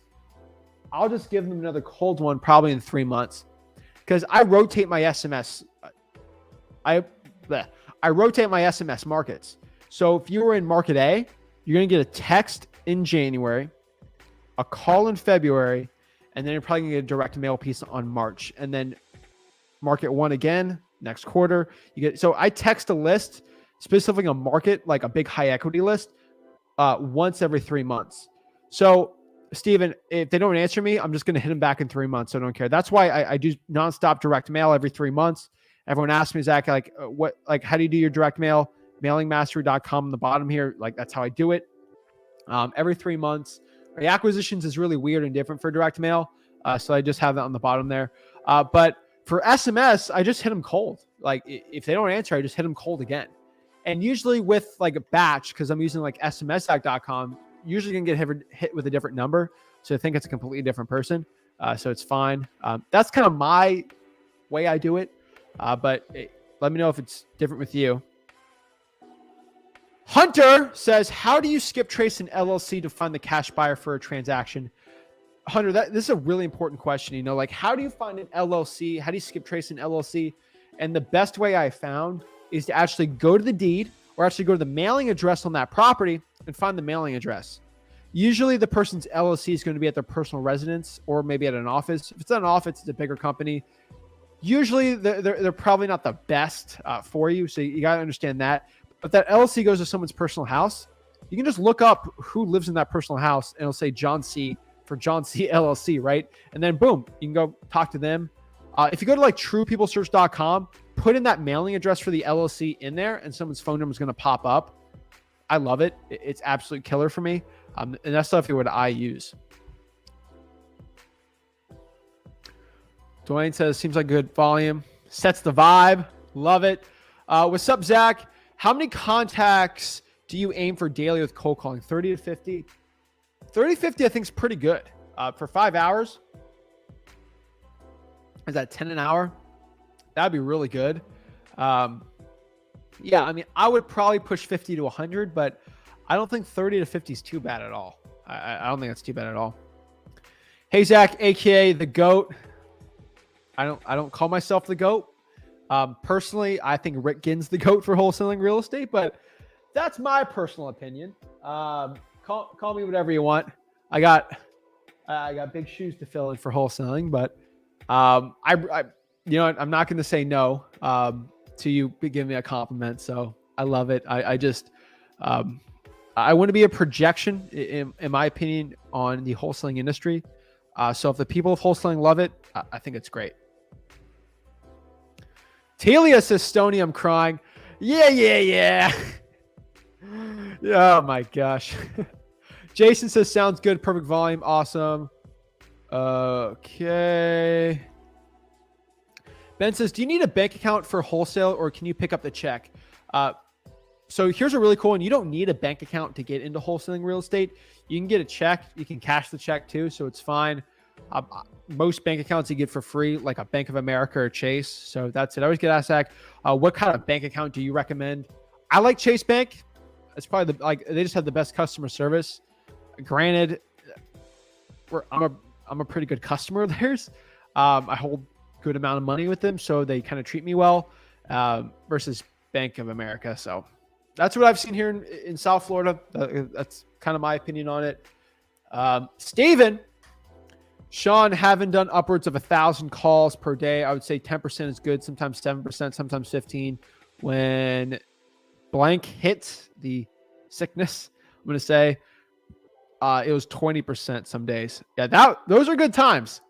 Speaker 1: I'll just give them another cold one probably in 3 months, because I rotate my SMS. I rotate my SMS markets. So if you were in market A, you're going to get a text in January, a call in February, and then you're probably going to get a direct mail piece on March. And then market 1 again, next quarter. So I text a list, specifically a market, like a big high equity list, once every 3 months. So Steven, if they don't answer me, I'm just going to hit them back in 3 months. So I don't care. That's why I do nonstop direct mail every 3 months. Everyone asks me, Zach, how do you do your direct mail? Mailingmastery.com on the bottom here. Like, that's how I do it. Every 3 months. The acquisitions is really weird and different for direct mail. So I just have that on the bottom there. But for SMS, I just hit them cold. Like, if they don't answer, I just hit them cold again. And usually with like a batch, because I'm using like smsback.com, usually going to get hit with a different number. So I think it's a completely different person. So it's fine. That's kind of my way I do it. But let me know if it's different with you. Hunter says, how do you skip trace an LLC to find the cash buyer for a transaction? Hunter, this is a really important question. You know, like, how do you find an LLC? How do you skip trace an LLC? And the best way I found is to actually go to the deed, or actually go to the mailing address on that property and find the mailing address. Usually the person's LLC is going to be at their personal residence or maybe at an office. If it's at an office, it's a bigger company. Usually they're probably not the best for you. So you got to understand that. But that LLC goes to someone's personal house. You can just look up who lives in that personal house and it'll say John C. for John C. LLC, right? And then boom, you can go talk to them. If you go to like truepeoplesearch.com, put in that mailing address for the LLC in there and someone's phone number is going to pop up. I love it. It's absolute killer for me. And that's definitely what I use. Dwayne says, seems like good volume. Sets the vibe. Love it. What's up, Zach? How many contacts do you aim for daily with cold calling? 30 to 50? 30 to 50, I think is pretty good. For 5 hours, is that 10 an hour? That'd be really good. Yeah, I mean, I would probably push 50 to 100, but I don't think 30 to 50 is too bad at all. I don't think that's too bad at all. Hey, Zach, AKA the GOAT. I don't call myself the GOAT. Personally, I think Rick Ginn's the GOAT for wholesaling real estate, but that's my personal opinion. Call me whatever you want. I got big shoes to fill in for wholesaling, but I'm not going to say no to you giving me a compliment. So I love it. I want to be a projection, in my opinion, on the wholesaling industry. So if the people of wholesaling love it, I think it's great. Talia says, Stoney, I'm crying. Yeah. Oh my gosh. Jason says, sounds good. Perfect volume. Awesome. Okay. Ben says, do you need a bank account for wholesale or can you pick up the check? So here's a really cool one. You don't need a bank account to get into wholesaling real estate. You can get a check. You can cash the check too. So it's fine. Most bank accounts you get for free, like a Bank of America or Chase. So that's it. I always get asked, Zach, what kind of bank account do you recommend? I like Chase Bank. It's probably they just have the best customer service. Granted, I'm a pretty good customer of theirs. I hold good amount of money with them, so they kind of treat me well, versus Bank of America. So that's what I've seen here in South Florida. That's kind of my opinion on it. Steven, Sean, haven't done upwards of 1,000 calls per day. I would say 10% is good, sometimes 7%, sometimes 15%. When blank hits the sickness, I'm going to say it was 20% some days. Yeah, those are good times.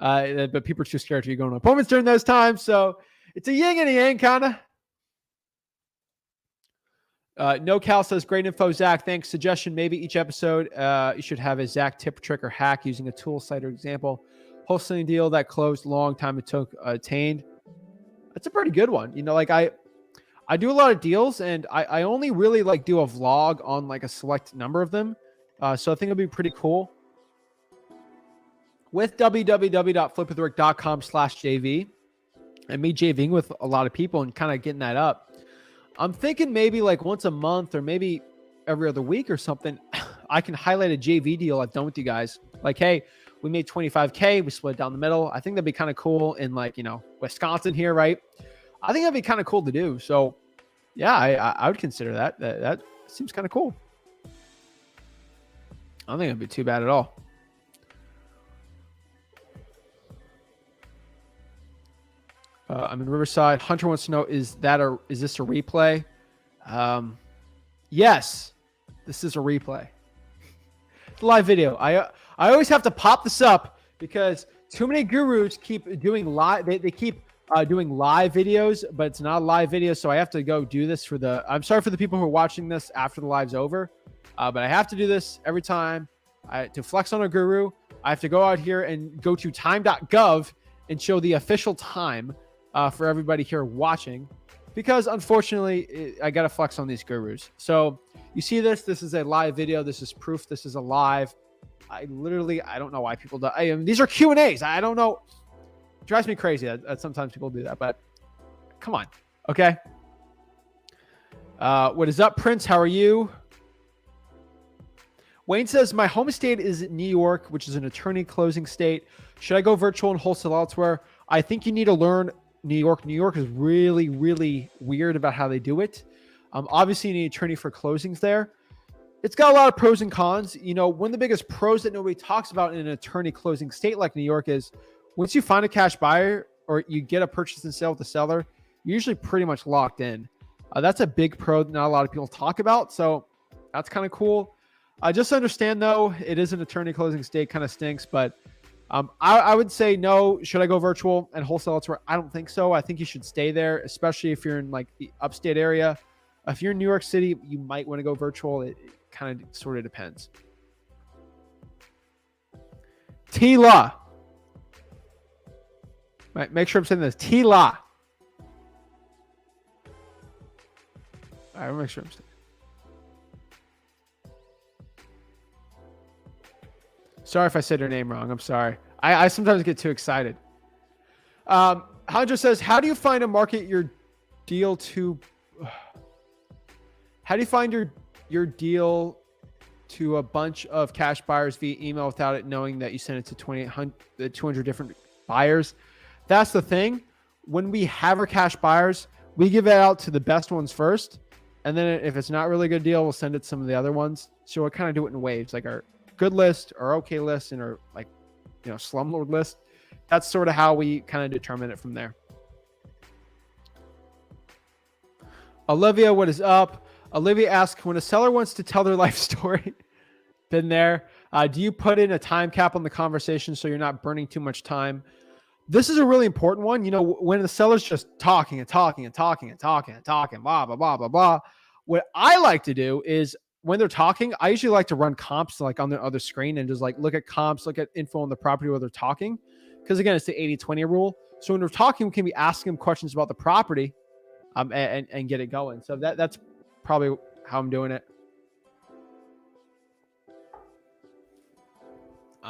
Speaker 1: But people are too scared to be going to appointments during those times. So it's a yin and a yang kind of. No Cal says, great info, Zach. Thanks. Suggestion, maybe each episode you should have a Zach tip, trick, or hack using a tool, site, or example. Wholesaling deal that closed long time it took attained. That's a pretty good one. You know, like I do a lot of deals, and I only really like do a vlog on like a select number of them. So I think it'll be pretty cool. With www.flipwithrick.com/JV and me JVing with a lot of people and kind of getting that up, I'm thinking maybe like once a month or maybe every other week or something, I can highlight a JV deal I've done with you guys. Like, hey, we made 25K, we split it down the middle. I think that'd be kind of cool in like, you know, Wisconsin here, right? I think that'd be kind of cool to do. So yeah, I would consider that. That seems kind of cool. I don't think it'd be too bad at all. I'm in Riverside. Hunter wants to know, is this a replay? Yes, this is a replay. It's a live video. I always have to pop this up because too many gurus keep doing live. They keep doing live videos, but it's not a live video. So I have to go do this I'm sorry for the people who are watching this after the live's over. But I have to do this every time to flex on a guru. I have to go out here and go to time.gov and show the official time for everybody here watching, because unfortunately I got to flex on these gurus. So you see this is a live video. This is proof. This is a live. I don't know why people do. These are Q&As. I don't know. It drives me crazy that sometimes people do that, but come on. Okay. What is up, Prince? How are you? Wayne says, my home state is New York, which is an attorney closing state. Should I go virtual and wholesale elsewhere? I think you need to learn New York. New York is really, really weird about how they do it. Obviously, you need an attorney for closings there. It's got a lot of pros and cons. You know, one of the biggest pros that nobody talks about in an attorney closing state like New York is once you find a cash buyer or you get a purchase and sale with the seller, you're usually pretty much locked in. That's a big pro that not a lot of people talk about. So that's kind of cool. Just understand, though, it is an attorney closing state, kind of stinks, but I would say no. Should I go virtual and wholesale elsewhere? I don't think so. I think you should stay there, especially if you're in like the upstate area. If you're in New York City, you might want to go virtual. It kind of sort of depends. T-La. Right, make sure I'm saying this. T-La. All right, I'll make sure I'm saying it. Sorry if I said her name wrong. I'm sorry. I sometimes get too excited. Handra says, how do you find a market your deal to? How do you find your deal to a bunch of cash buyers via email without it knowing that you sent it to 200 different buyers? That's the thing. When we have our cash buyers, we give it out to the best ones first. And then if it's not really a good deal, we'll send it to some of the other ones. So we'll kind of do it in waves, like our good list, our okay list, and our like, you know, slumlord list. That's sort of how we kind of determine it from there. Olivia, what is up? Olivia asks, when a seller wants to tell their life story, been there, do you put in a time cap on the conversation so you're not burning too much time? This is a really important one. You know, when the seller's just talking and talking and talking and talking and talking, blah, blah, blah, blah, blah. What I like to do is when they're talking, I usually like to run comps like on the other screen and just like look at comps, look at info on the property while they're talking. Because again, it's the 80-20 rule. So when we're talking, we can be asking them questions about the property and get it going. So that's probably how I'm doing it.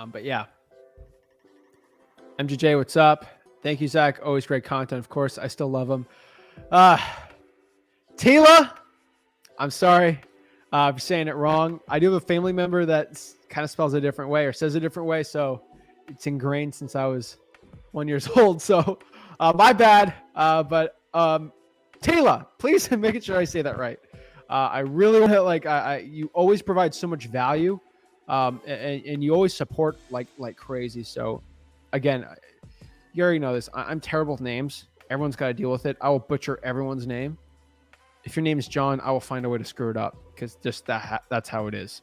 Speaker 1: But yeah. MJJ, what's up? Thank you, Zach. Always great content. Of course, I still love them. Tila, I'm sorry for saying it wrong. I do have a family member that kind of spells a different way or says a different way. So it's ingrained since I was 1 year old. So my bad. But Tila, please make sure I say that right. I really want to you always provide so much value and you always support like crazy. So again, you already know this. I'm terrible with names. Everyone's got to deal with it. I will butcher everyone's name. If your name is John, I will find a way to screw it up because just that's how it is.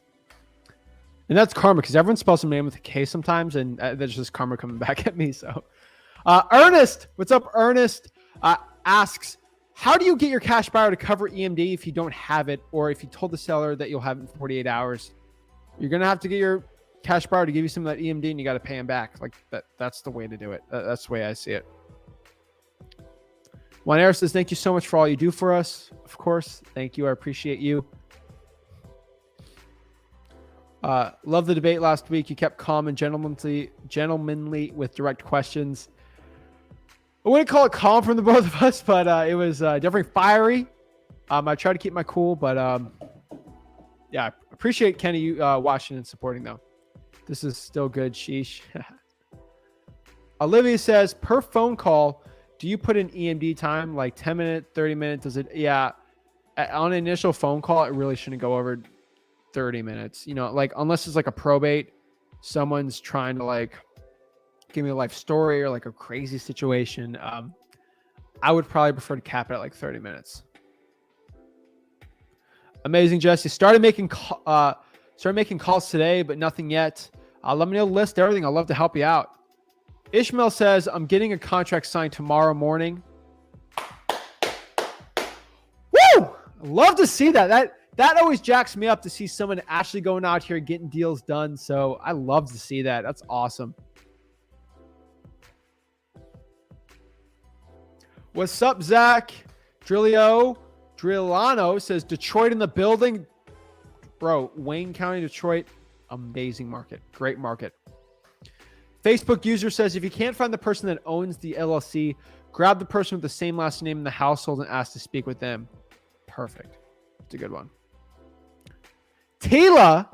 Speaker 1: And that's karma because everyone spells a name with a K sometimes, and there's just karma coming back at me. So, Ernest, what's up, Ernest? Asks, how do you get your cash buyer to cover EMD if you don't have it, or if you told the seller that you'll have it in 48 hours? You're gonna have to get your cash buyer to give you some of that EMD, and you got to pay him back. Like that's the way to do it. That's the way I see it. Juan Air says, thank you so much for all you do for us. Of course, thank you. I appreciate you. Love the debate last week. You kept calm and gentlemanly with direct questions. I wouldn't call it calm from the both of us, but it was definitely fiery. I try to keep my cool, but yeah, I appreciate Kenny you watching and supporting though. This is still good. Sheesh. Olivia says, per phone call, do you put in EMD time like 10 minutes, 30 minutes? Does it? Yeah. On an initial phone call, it really shouldn't go over 30 minutes. You know, like unless it's like a probate, someone's trying to like give me a life story or like a crazy situation. I would probably prefer to cap it at like 30 minutes. Amazing, Jesse. Started making calls today, but nothing yet. Let me know the list, everything. I'd love to help you out. Ishmael says, I'm getting a contract signed tomorrow morning. Woo! Love to see that. That always jacks me up to see someone actually going out here getting deals done. So I love to see that. That's awesome. What's up, Zach? Drillano says, Detroit in the building. Bro, Wayne County, Detroit, amazing market. Great market. Facebook user says, if you can't find the person that owns the LLC, grab the person with the same last name in the household and ask to speak with them. Perfect. It's a good one. Tila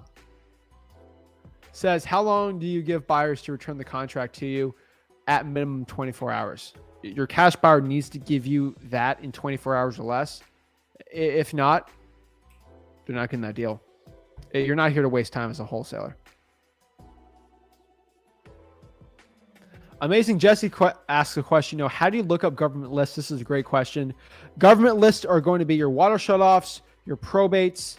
Speaker 1: says, how long do you give buyers to return the contract to you? At minimum 24 hours. Your cash buyer needs to give you that in 24 hours or less. If not, they're not getting that deal. You're not here to waste time as a wholesaler. Amazing Jesse asks a question, how do you look up government lists? This is a great question. Government lists are going to be your water shutoffs, your probates,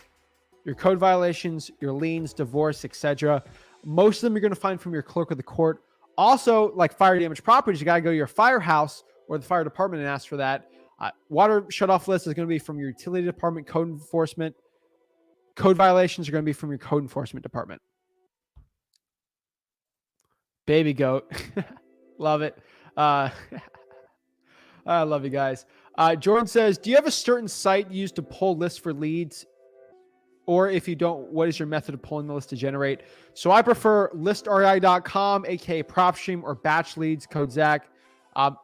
Speaker 1: your code violations, your liens, divorce, etc. Most of them you're going to find from your clerk of the court. Also, like fire damage properties, you got to go to your firehouse or the fire department and ask for that. Water shutoff list is going to be from your utility department, code enforcement. Code violations are going to be from your code enforcement department. Baby goat. Love it. I love you guys. Jordan says, do you have a certain site used to pull lists for leads? Or if you don't, what is your method of pulling the list to generate? So I prefer listrei.com, aka PropStream, or Batch Leads, code Zach.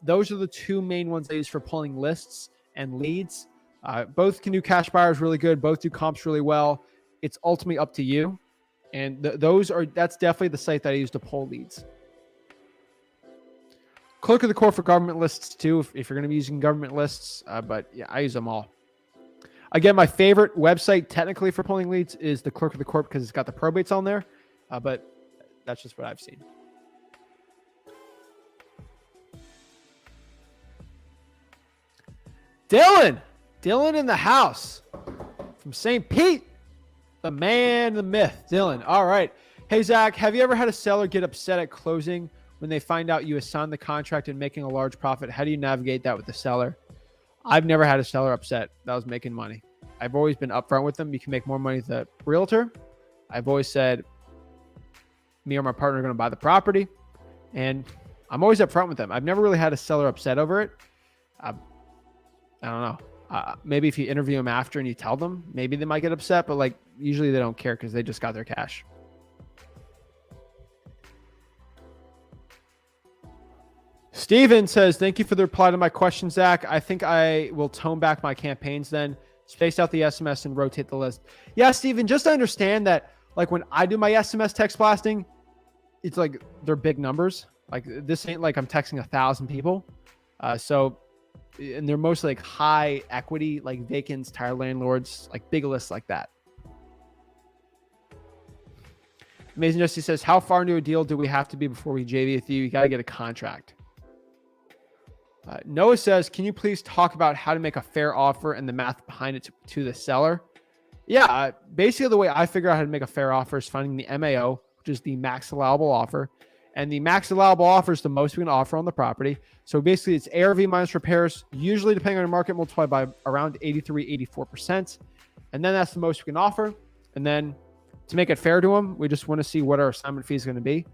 Speaker 1: Those are the two main ones I use for pulling lists and leads. Both can do cash buyers really good. Both do comps really well. It's ultimately up to you. And that's definitely the site that I use to pull leads. Clerk of the court for government lists too, if you're going to be using government lists. But yeah, I use them all. Again, my favorite website technically for pulling leads is the Clerk of the Court because it's got the probates on there. But that's just what I've seen. Dylan in the house from St. Pete, the man, the myth, Dylan. All right. Hey, Zach, have you ever had a seller get upset at closing when they find out you assigned the contract and making a large profit? How do you navigate that with the seller? I've never had a seller upset that was making money. I've always been upfront with them. You can make more money as a realtor. I've always said me or my partner are going to buy the property, and I'm always upfront with them. I've never really had a seller upset over it. I don't know. Maybe if you interview them after and you tell them, maybe they might get upset, but like usually they don't care because they just got their cash. Steven says, thank you for the reply to my question, Zach. I think I will tone back my campaigns then, space out the SMS and rotate the list. Yeah, Steven, just to understand that, like when I do my SMS text blasting, it's like they're big numbers. Like this ain't like I'm texting 1,000 people. And they're mostly like high equity, like vacants, tired landlords, like big lists like that. Amazing Jesse says, how far into a deal do we have to be before we JV with you? You got to get a contract. Noah says, can you please talk about how to make a fair offer and the math behind it to the seller? Yeah, basically the way I figure out how to make a fair offer is finding the MAO, which is the max allowable offer. And the max allowable offer is the most we can offer on the property. So basically it's ARV minus repairs, usually depending on the market, multiplied by around 83, 84%. And then that's the most we can offer. And then to make it fair to them, we just want to see what our assignment fee is going to be.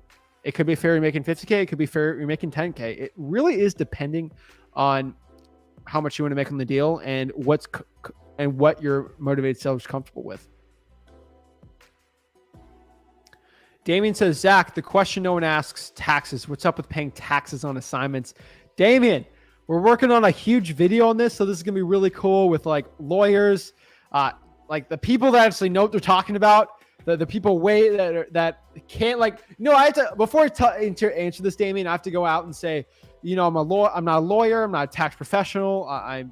Speaker 1: It could be fair you're making 50K. It could be fair you're making 10K. It really is depending on how much you want to make on the deal and what your motivated seller is comfortable with. Damien says, Zach, the question no one asks, taxes. What's up with paying taxes on assignments? Damien, we're working on a huge video on this. So this is going to be really cool with like lawyers, like the people that actually know what they're talking about. The people that can't I have to, before I answer this, Damien, I have to go out and say, I'm not a lawyer. I'm not a tax professional. I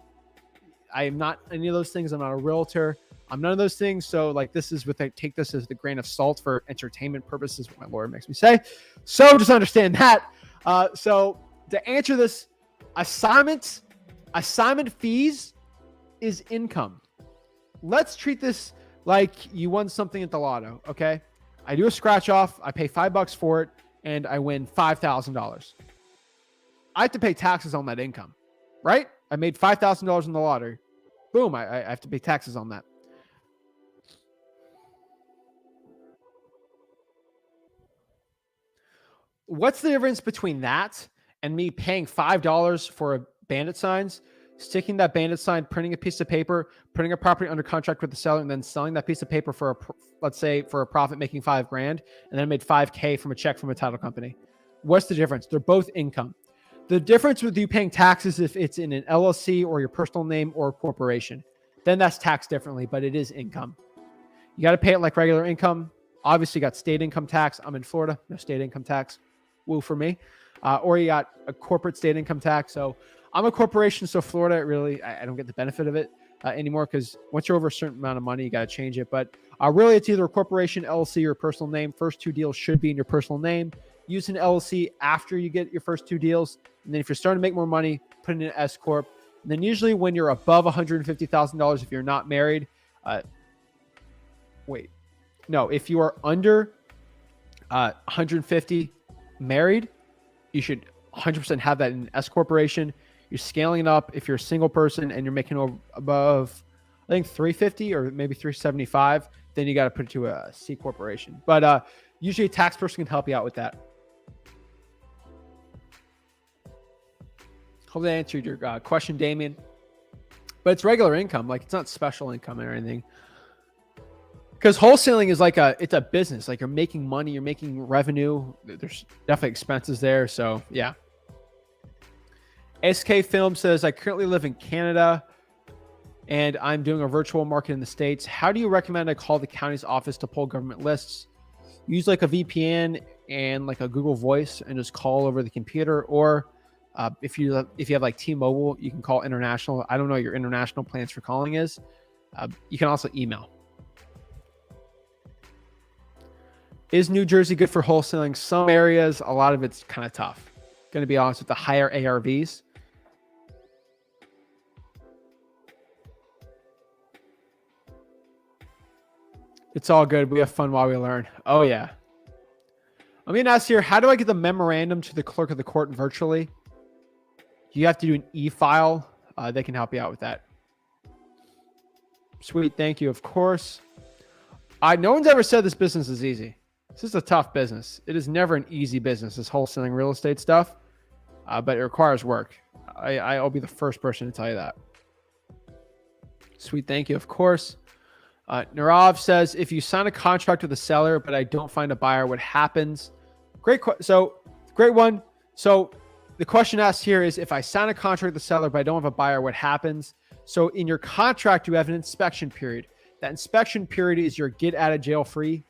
Speaker 1: am not any of those things. I'm not a realtor. I'm none of those things. So this is what I take this as the grain of salt for entertainment purposes, what my lawyer makes me say. So just understand that. So to answer this, assignment fees is income. Let's treat this like you won something at the lotto. Okay. I do a scratch off. I pay $5 for it and I win $5,000. I have to pay taxes on that income, right? I made $5,000 in the lottery. Boom. I have to pay taxes on that. What's the difference between that and me paying $5 for bandit signs, sticking that bandit sign, printing a piece of paper, putting a property under contract with the seller, and then selling that piece of paper for let's say for a profit, making $5,000, and then I made $5K from a check from a title company? What's the difference? They're both income. The difference with you paying taxes if it's in an LLC or your personal name or a corporation, then that's taxed differently, but it is income. You got to pay it like regular income. Obviously, you got state income tax. I'm in Florida, no state income tax. Woo for me. Or you got a corporate state income tax. So I'm a corporation, so Florida, really, I don't get the benefit of it anymore because once you're over a certain amount of money, you got to change it. But really, it's either a corporation, LLC, or personal name. First two deals should be in your personal name. Use an LLC after you get your first two deals. And then if you're starting to make more money, put it in an S Corp. And then usually when you're above $150,000, if you're not married, if you are under 150 married, you should 100% have that in an S corporation. You're scaling it up. If you're a single person and you're making above, I think 350 or maybe 375, then you got to put it to a C corporation. But usually a tax person can help you out with that. Hope that answered your question, Damien. But it's regular income. It's not special income or anything. Because wholesaling is it's a business. You're making money, you're making revenue. There's definitely expenses there. So yeah. SK Film says, I currently live in Canada and I'm doing a virtual market in the States. How do you recommend I call the county's office to pull government lists? Use a VPN and a Google Voice and just call over the computer. Or if you have T-Mobile, you can call international. I don't know what your international plans for calling is. You can also email. Is New Jersey good for wholesaling? Some areas, a lot of it's kind of tough. Going to be honest with the higher ARVs. It's all good. We have fun while we learn. Oh, yeah. I'm going to ask here, how do I get the memorandum to the clerk of the court virtually? You have to do an e-file. They can help you out with that. Sweet. Thank you. Of course. No one's ever said this business is easy. This is a tough business. It is never an easy business, this wholesaling real estate stuff, but it requires work. I'll be the first person to tell you that. Sweet. Thank you. Of course. Narav says, if you sign a contract with a seller, but I don't find a buyer, what happens? Great one. So the question asked here is, if I sign a contract with the seller, but I don't have a buyer, what happens? So in your contract, you have an inspection period. That inspection period is your get out of jail free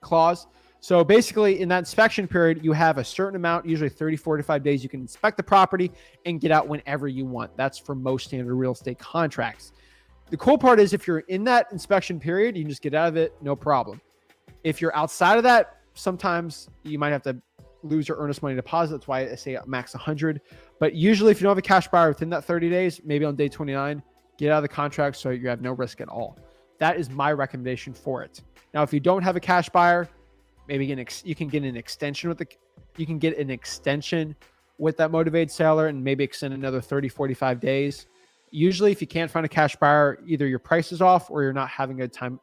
Speaker 1: clause. So basically in that inspection period, you have a certain amount, usually 30, 45 days. You can inspect the property and get out whenever you want. That's for most standard real estate contracts. The cool part is if you're in that inspection period, you can just get out of it. No problem. If you're outside of that, sometimes you might have to lose your earnest money deposit. That's why I say max 100. But usually if you don't have a cash buyer within that 30 days, maybe on day 29, get out of the contract so you have no risk at all. That is my recommendation for it. Now, if you don't have a cash buyer, maybe you can get an extension with that motivated seller and maybe extend another 30, 45 days. Usually if you can't find a cash buyer, either your price is off or you're not having a good time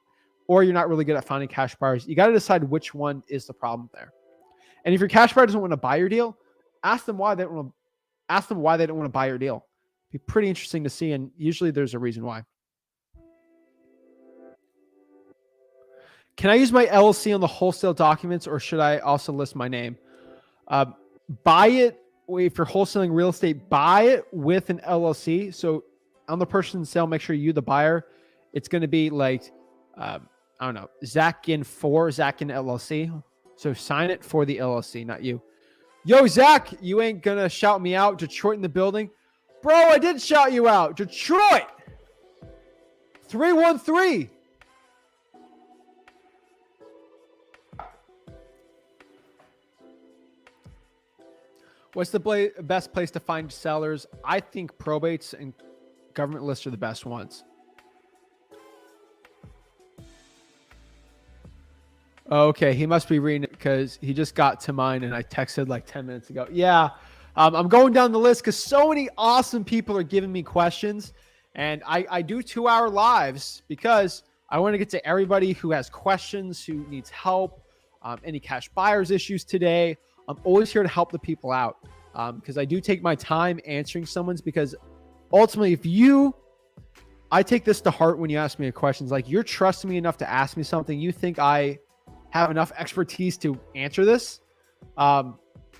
Speaker 1: or you're not really good at finding cash buyers. You got to decide which one is the problem there. And if your cash buyer doesn't want to buy your deal, ask them why they don't want to buy your deal. Be pretty interesting to see. And usually there's a reason why. Can I use my LLC on the wholesale documents or should I also list my name? Buy it. If you're wholesaling real estate, buy it with an LLC. So on the purchase and sale, make sure you, the buyer, it's going to be like, I don't know, Zach Ginn LLC. So sign it for the LLC, not you. Yo, Zach, you ain't going to shout me out. Detroit in the building. Bro, I did shout you out. Detroit. 313. What's the best place to find sellers? I think probates and government lists are the best ones. Okay, he must be reading it because he just got to mine and I texted like 10 minutes ago. Yeah, I'm going down the list because so many awesome people are giving me questions. And I do 2-hour lives because I want to get to everybody who has questions, who needs help, any cash buyers issues today. I'm always here to help the people out because I do take my time answering someone's because ultimately I take this to heart when you ask me questions. Like you're trusting me enough to ask me something. You think I have enough expertise to answer this.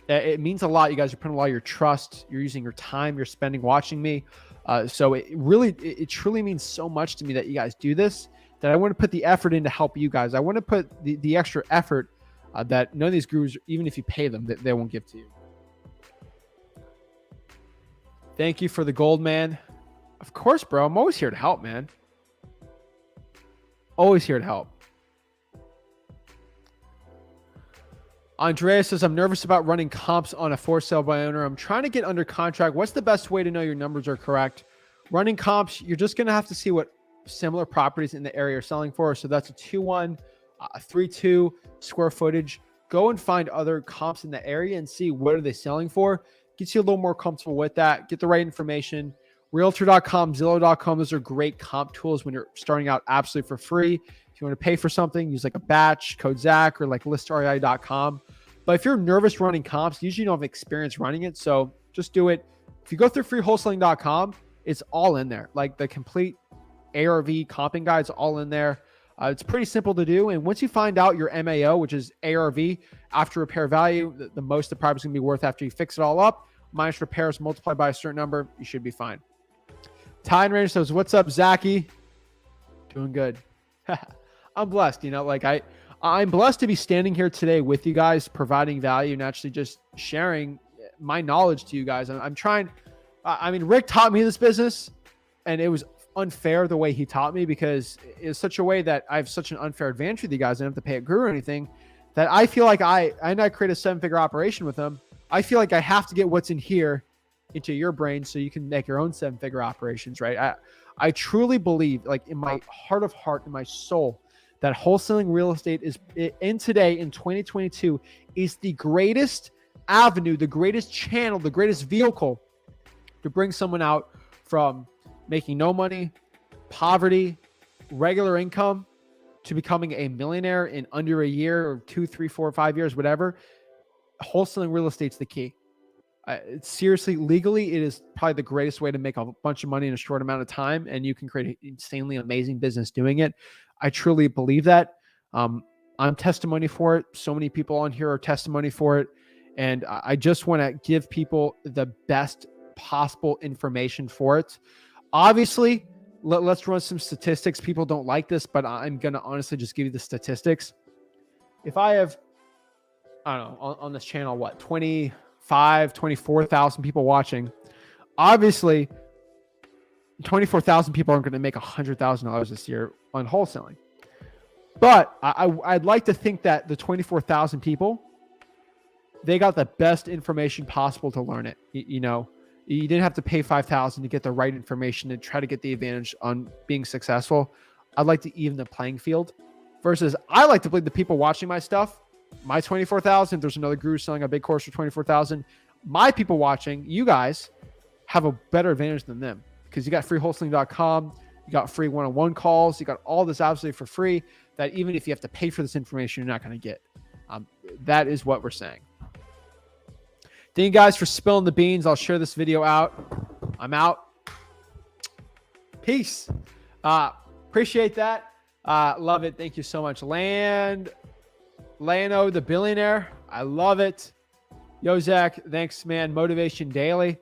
Speaker 1: It means a lot. You guys are putting a lot of your trust. You're using your time. You're spending watching me. So it truly means so much to me that you guys do this, that I want to put the effort in to help you guys. I want to put the extra effort that none of these gurus, even if you pay them, that they won't give to you. Thank you for the gold, man. Of course, bro. I'm always here to help, man. Always here to help. Andrea says, I'm nervous about running comps on a for sale by owner. I'm trying to get under contract. What's the best way to know your numbers are correct? Running comps, you're just going to have to see what similar properties in the area are selling for. So that's a 2-1, a 3-2 square footage. Go and find other comps in the area and see what are they selling for. Gets you a little more comfortable with that. Get the right information. Realtor.com, Zillow.com. Those are great comp tools when you're starting out absolutely for free. If you want to pay for something, use like a batch, code Zach, or like listrei.com. But if you're nervous running comps, usually you don't have experience running it. So just do it. If you go through freewholesaling.com, it's all in there. Like the complete ARV comping guide's all in there. It's pretty simple to do. And once you find out your MAO, which is ARV, after repair value, the most the property's going to be worth after you fix it all up, minus repairs multiplied by a certain number, you should be fine. Ty and Ranger says, what's up, Zachy? Doing good. I'm blessed. I'm blessed to be standing here today with you guys, providing value and actually just sharing my knowledge to you guys. I'm trying. Rick taught me this business and it was unfair the way he taught me because it's such a way that I have such an unfair advantage with you guys. I don't have to pay a guru or anything that I feel like I create a 7-figure operation with them. I feel like I have to get what's in here into your brain so you can make your own 7-figure operations, right? I truly believe, like in my heart of heart, in my soul, that wholesaling real estate is in 2022 is the greatest avenue, the greatest channel, the greatest vehicle to bring someone out from making no money, poverty, regular income, to becoming a millionaire in under a year or 2, 3, 4, 5 years, whatever. Wholesaling real estate's the key. Seriously, legally, it is probably the greatest way to make a bunch of money in a short amount of time, and you can create an insanely amazing business doing it. I truly believe that. I'm testimony for it. So many people on here are testimony for it. And I just want to give people the best possible information for it. Obviously, let's run some statistics. People don't like this, but I'm going to honestly just give you the statistics. If I have, I don't know, on this channel, 24,000 people watching, obviously 24,000 people aren't going to make $100,000 this year on wholesaling. But I'd like to think that the 24,000 people they got the best information possible to learn it. You know, you didn't have to pay $5,000 to get the right information and try to get the advantage on being successful. I'd like to even the playing field versus I like to believe the people watching my stuff, my 24,000, there's another guru selling a big course for 24,000. My people watching, you guys have a better advantage than them because you got freewholesaling.com, you got free one-on-one calls, you got all this absolutely for free that even if you have to pay for this information, you're not going to get. That is what we're saying. Thank you guys for spilling the beans. I'll share this video out. I'm out. Peace. Appreciate that. Love it. Thank you so much. Lano, the billionaire. I love it. Yo, Zach, thanks, man. Motivation daily.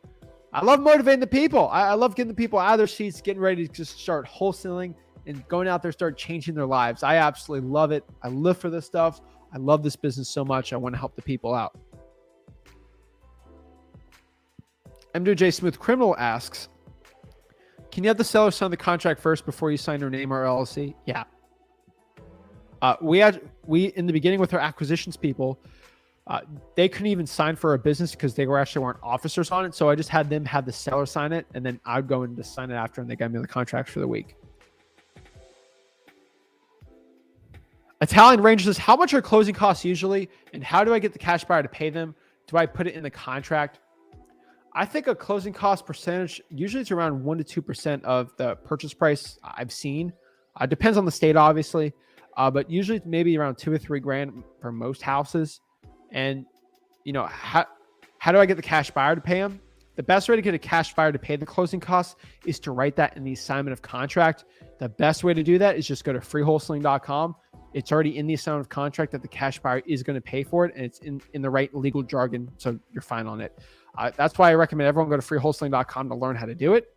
Speaker 1: I love motivating the people. I love getting the people out of their seats, getting ready to just start wholesaling and going out there, start changing their lives. I absolutely love it. I live for this stuff. I love this business so much. I want to help the people out. M2J Smooth Criminal asks, can you have the seller sign the contract first before you sign their name or LLC? Yeah. We in the beginning with our acquisitions people, they couldn't even sign for a business because they weren't officers on it. So I just had them have the seller sign it, and then I'd go in to sign it after, and they got me the contracts for the week. Italian Ranger says, how much are closing costs usually, and how do I get the cash buyer to pay them? Do I put it in the contract? I think a closing cost percentage, usually it's around 1% to 2% of the purchase price I've seen. Depends on the state, obviously, but usually it's maybe around $2 or $3 grand for most houses. And, you know, how do I get the cash buyer to pay them? The best way to get a cash buyer to pay the closing costs is to write that in the assignment of contract. The best way to do that is just go to freewholesaling.com. It's already in the assignment of contract that the cash buyer is going to pay for it, and it's in the right legal jargon, so you're fine on it. That's why I recommend everyone go to freewholesaling.com to learn how to do it.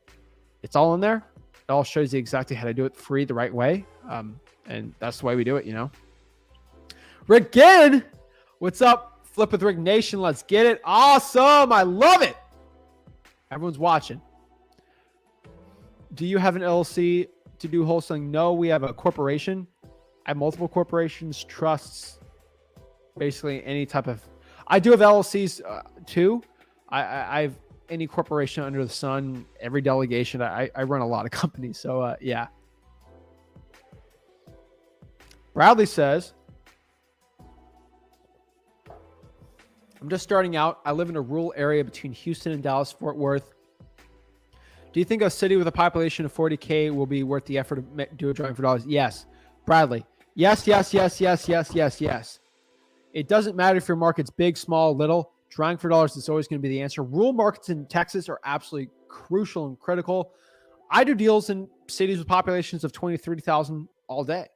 Speaker 1: It's all in there. It all shows you exactly how to do it free the right way, and that's the way we do it, you know. Rick Ginn, what's up? Flip with Rick Nation. Let's get it. Awesome. I love it. Everyone's watching. Do you have an LLC to do wholesaling? No, we have a corporation. I have multiple corporations, trusts, basically any type of. I do have LLCs too. I have any corporation under the sun, every delegation. I run a lot of companies. So yeah. Bradley says, I'm just starting out. I live in a rural area between Houston and Dallas, Fort Worth. Do you think a city with a population of 40K will be worth the effort to do a drawing for dollars? Yes. Bradley. Yes, yes, yes, yes, yes, yes, yes. It doesn't matter if your market's big, small, little. Drawing for dollars is always going to be the answer. Rural markets in Texas are absolutely crucial and critical. I do deals in cities with populations of 20, 30,000 all day.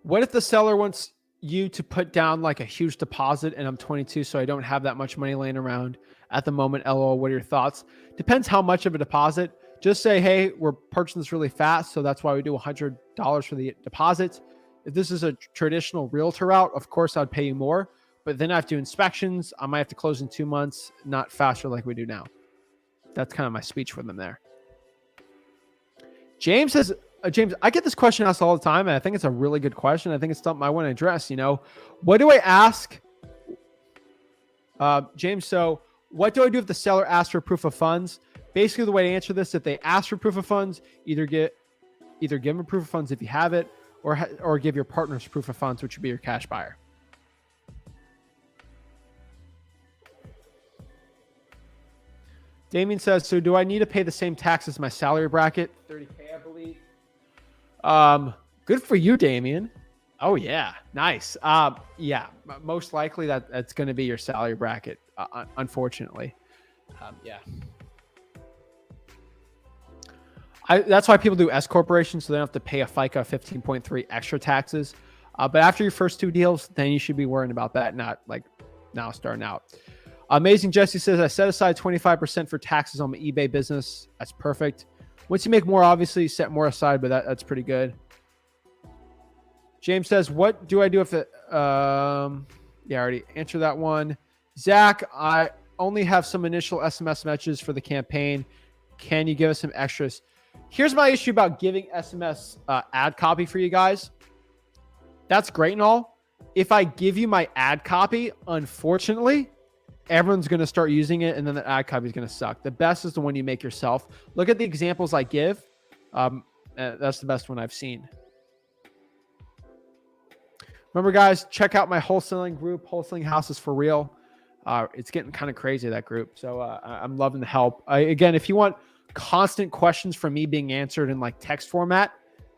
Speaker 1: What if the seller wants you to put down like a huge deposit and I'm 22, so I don't have that much money laying around at the moment? LOL, what are your thoughts? Depends how much of a deposit. Just say, hey, we're purchasing this really fast, so that's why we do $100 for the deposit. If this is a traditional realtor route, of course I'd pay you more, but then I have to do inspections. I might have to close in 2 months, not faster like we do now. That's kind of my speech for them there. James says, James, I get this question asked all the time, and I think it's a really good question. I think it's something I want to address. You know, what do I ask? James, so what do I do if the seller asks for proof of funds? Basically, the way to answer this, if they ask for proof of funds, either give them proof of funds if you have it, or give your partners proof of funds, which would be your cash buyer. Damien says, so do I need to pay the same tax as my salary bracket? 30K, I believe. Good for you, Damien. Oh yeah. Nice. Yeah, most likely that's going to be your salary bracket. Unfortunately. Yeah. That's why people do S corporations, so they don't have to pay a FICA 15.3 extra taxes. But after your first 2 deals, then you should be worrying about that, not like now starting out. Amazing Jesse says, I set aside 25% for taxes on my eBay business. That's perfect. Once you make more, obviously set more aside, but that's pretty good. James says, what do I do if it, yeah, I already answered that one. Zach, I only have some initial SMS messages for the campaign. Can you give us some extras? here's my issue about giving SMS ad copy for you guys. That's great and all. If I give you my ad copy, unfortunately, everyone's going to start using it, and then the ad copy is going to suck. The best is the one you make yourself. Look at the examples I give. That's the best one I've seen. Remember, guys, check out my wholesaling group, Wholesaling Houses for Real. It's getting kind of crazy, that group. So I'm loving the help. Again, if you want constant questions from me being answered in like text format,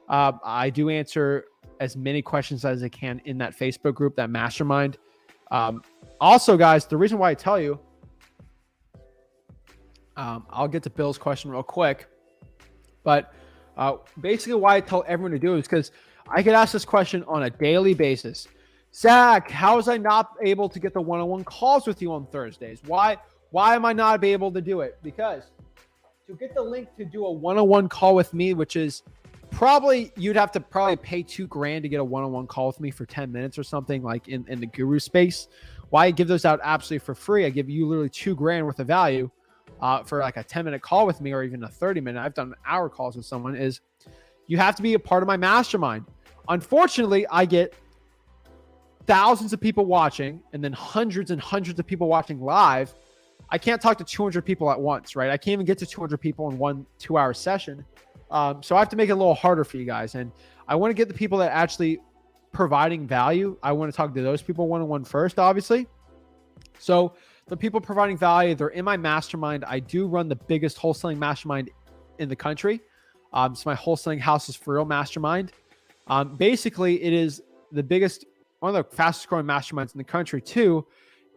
Speaker 1: I do answer as many questions as I can in that Facebook group, that Mastermind. Also, guys, the reason why I tell you, I'll get to Bill's question real quick, but basically why I tell everyone to do it is because I get asked this question on a daily basis. Zach, how was I not able to get the one-on-one calls with you on Thursdays? Why am I not able to do it? Because to get the link to do a one-on-one call with me, which is probably, you'd have to probably pay $2,000 to get a one-on-one call with me for 10 minutes or something, like in the guru space. Why I give those out absolutely for free? I give you literally $2,000 worth of value for like a 10-minute call with me, or even a 30-minute. I've done hour calls with someone. Is you have to be a part of my mastermind. Unfortunately, I get thousands of people watching and then hundreds and hundreds of people watching live. I can't talk to 200 people at once, right? I can't even get to 200 people in 1 2-hour session. So I have to make it a little harder for you guys. And I want to get the people that actually providing value. I want to talk to those people one-on-one first, obviously. So the people providing value, they're in my mastermind. I do run the biggest wholesaling mastermind in the country. It's my Wholesaling Houses for Real mastermind. Basically, it is the biggest, one of the fastest growing masterminds in the country too.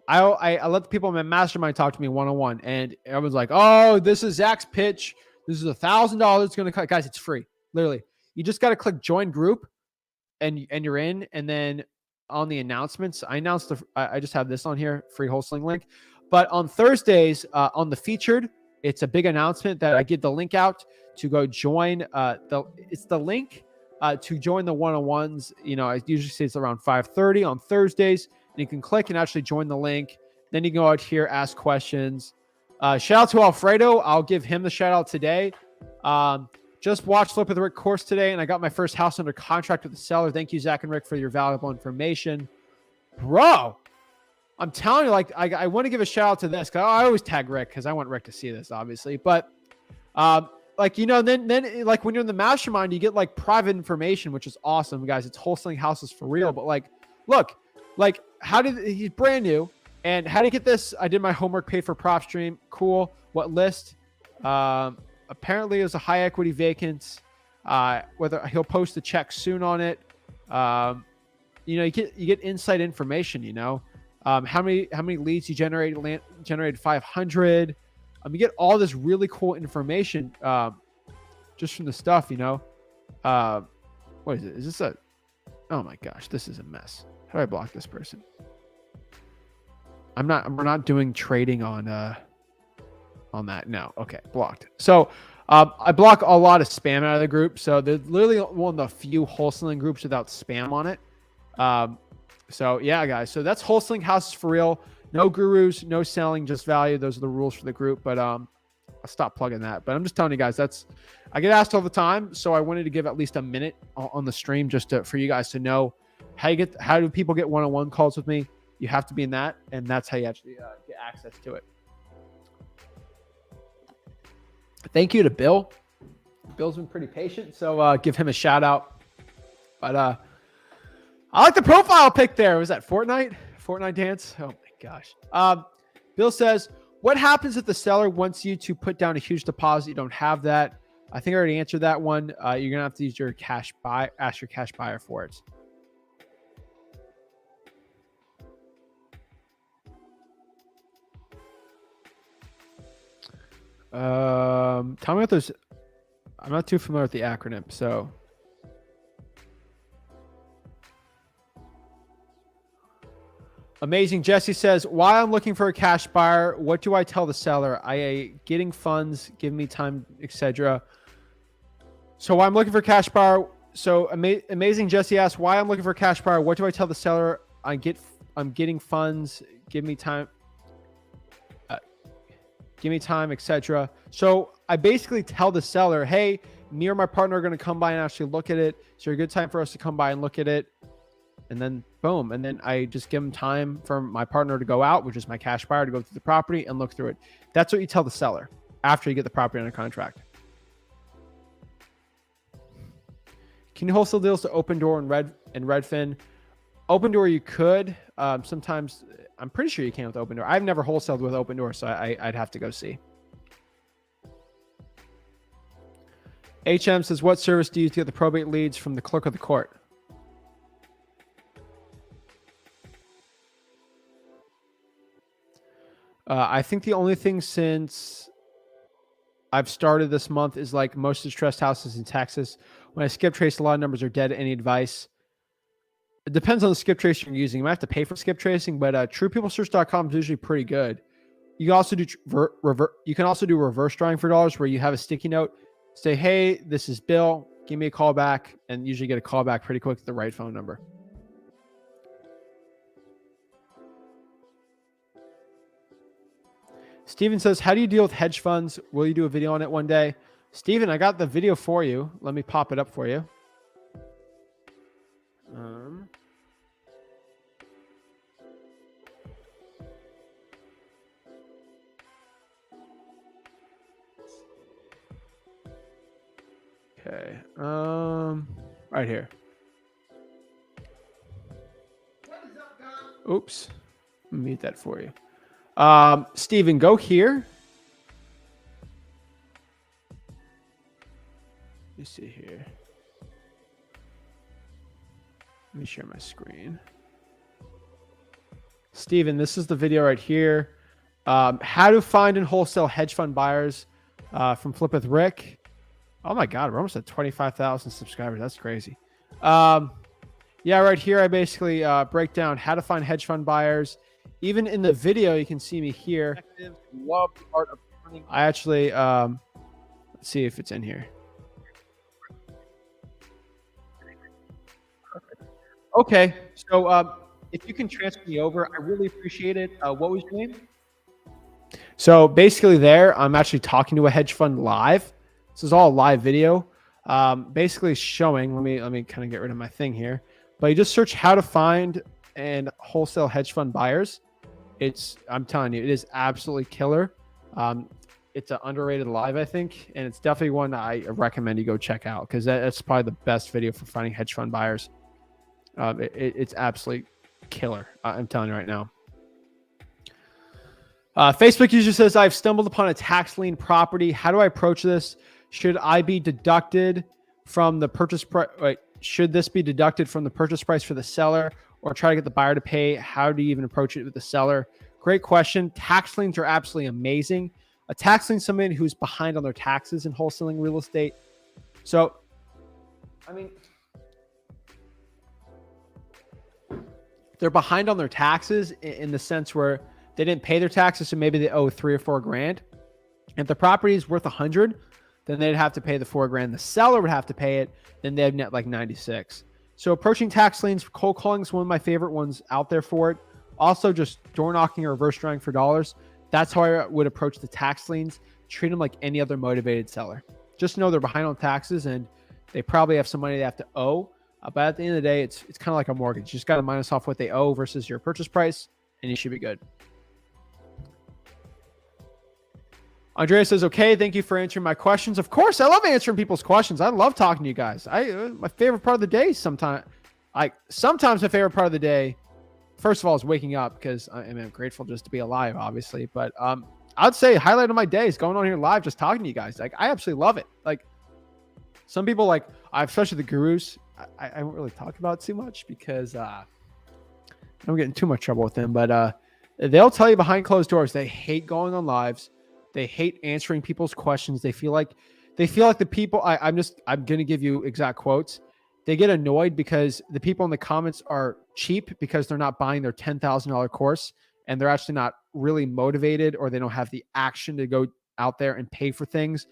Speaker 1: I let the people in my mastermind talk to me one-on-one, and everyone's like, oh, this is Zach's pitch. This is $1,000. It's going to cut. Guys, it's free. Literally. You just got to click join group and you're in. And then on the announcements, I just have this on here, free wholesaling link. But on Thursdays, on the featured, it's a big announcement that I get the link out to go join. It's the link to join the one-on-ones. You know, I usually say it's around 5:30 on Thursdays. And you can click and actually join the link. Then you can go out here, ask questions. Shout out to Alfredo. I'll give him the shout out today. Just watched Flip with Rick course today, and I got my first house under contract with the seller. Thank you, Zach and Rick, for your valuable information. Bro, I'm telling you, like, I want to give a shout out to this, because I always tag Rick because I want Rick to see this, obviously. But like, you know, then like when you're in the mastermind, you get like private information, which is awesome, guys. It's Wholesaling Houses for Real. But like, look, like, he's brand new. And how to get this? I did my homework, paid for PropStream. Cool. What list? Apparently, it was a high equity vacant. Whether he'll post a check soon on it. You know, you get inside information. You know, how many leads you generated 500. You get all this really cool information just from the stuff. You know, what is it? Is this a? Oh my gosh, this is a mess. How do I block this person? We're not doing trading on that. No. Okay. Blocked. So, I block a lot of spam out of the group. So they're literally one of the few wholesaling groups without spam on it. So yeah, guys, so that's Wholesaling Houses for Real. No gurus, no selling, just value. Those are the rules for the group. But, I'll stop plugging that, but I'm just telling you guys, I get asked all the time. So I wanted to give at least a minute on the stream just for you guys to know how do people get one-on-one calls with me. You have to be in that, and that's how you actually get access to it. Thank you to Bill. Bill's been pretty patient, so give him a shout out. But I like the profile pic there. Was that Fortnite dance? Oh my gosh. Bill says, what happens if the seller wants you to put down a huge deposit? You don't have that. I think I already answered that one. You're gonna have to use your ask your cash buyer for it. Tell me what those. I'm not too familiar with the acronym, so. Amazing Jesse says, while I'm looking for a cash buyer, what do I tell the seller? Getting funds, give me time, etc. So while I'm looking for a cash buyer, so Amazing Jesse asks, why I'm looking for a cash buyer, what do I tell the seller? I'm getting funds, give me time, etc. So I basically tell the seller, hey, me or my partner are going to come by and actually look at it. Is there a good time for us to come by and look at it? And then boom. And then I just give them time for my partner to go out, which is my cash buyer, to go through the property and look through it. That's what you tell the seller after you get the property under contract. Can you wholesale deals to Open Door and Redfin? Open Door you could. Sometimes I'm pretty sure you can with Open Door. I've never wholesaled with Open Door, so I'd have to go see. HM says, what service do you use to get the probate leads from the clerk of the court? I think the only thing since I've started this month is like most distressed houses in Texas. When I skip trace, a lot of numbers are dead. Any advice? It depends on the skip trace you're using. You might have to pay for skip tracing, but truepeoplesearch.com is usually pretty good. You can also do reverse drawing for dollars, where you have a sticky note. Say, hey, this is Bill. Give me a call back, and usually get a call back pretty quick to the right phone number. Steven says, how do you deal with hedge funds? Will you do a video on it one day? Steven, I got the video for you. Let me pop it up for you. Okay. Right here. Oops. Let me mute that for you. Steven, go here. Let me see here. Let me share my screen. Steven, this is the video right here. How to find and wholesale hedge fund buyers from Flip with Rick. Oh my God, we're almost at 25,000 subscribers. That's crazy. Yeah, right here, I basically break down how to find hedge fund buyers. Even in the video, you can see me here. Love the art of turning. I actually, let's see if it's in here. Okay, so if you can transfer me over, I really appreciate it. What was your name? So basically there, I'm actually talking to a hedge fund live. This is all a live video. Basically showing, let me kind of get rid of my thing here. But you just search how to find and wholesale hedge fund buyers. I'm telling you, it is absolutely killer. It's an underrated live, I think. And it's definitely one I recommend you go check out, because that's probably the best video for finding hedge fund buyers. It's absolutely killer. I'm telling you right now. Facebook user says, I've stumbled upon a tax lien property. How do I approach this? Should I be deducted from the purchase price? Should this be deducted from the purchase price for the seller, or try to get the buyer to pay? How do you even approach it with the seller? Great question. Tax liens are absolutely amazing. A tax lien is somebody who's behind on their taxes in wholesaling real estate. So, I mean, they're behind on their taxes in the sense where they didn't pay their taxes, so maybe they owe $3 or $4 grand. If the property is worth 100, then they'd have to pay the $4 grand. The seller would have to pay it. Then they'd net like 96. So approaching tax liens, cold calling is one of my favorite ones out there for it. Also, just door knocking or reverse drawing for dollars. That's how I would approach the tax liens. Treat them like any other motivated seller. Just know they're behind on taxes and they probably have some money they have to owe. But at the end of the day, it's kind of like a mortgage. You just got to minus off what they owe versus your purchase price, and you should be good. Andrea says, okay, thank you for answering my questions. Of course, I love answering people's questions. I love talking to you guys. My favorite part of the day sometimes my favorite part of the day, first of all, is waking up, because I'm grateful just to be alive, obviously. But I'd say highlight of my day is going on here live, just talking to you guys. Like, I absolutely love it. Like, some people, like, especially the gurus, I don't really talk about too much because I don't get in too much trouble with them. But they'll tell you behind closed doors they hate going on lives. They hate answering people's questions. They feel like the people, I'm going to give you exact quotes. They get annoyed because the people in the comments are cheap because they're not buying their $10,000 course, and they're actually not really motivated, or they don't have the action to go out there and pay for things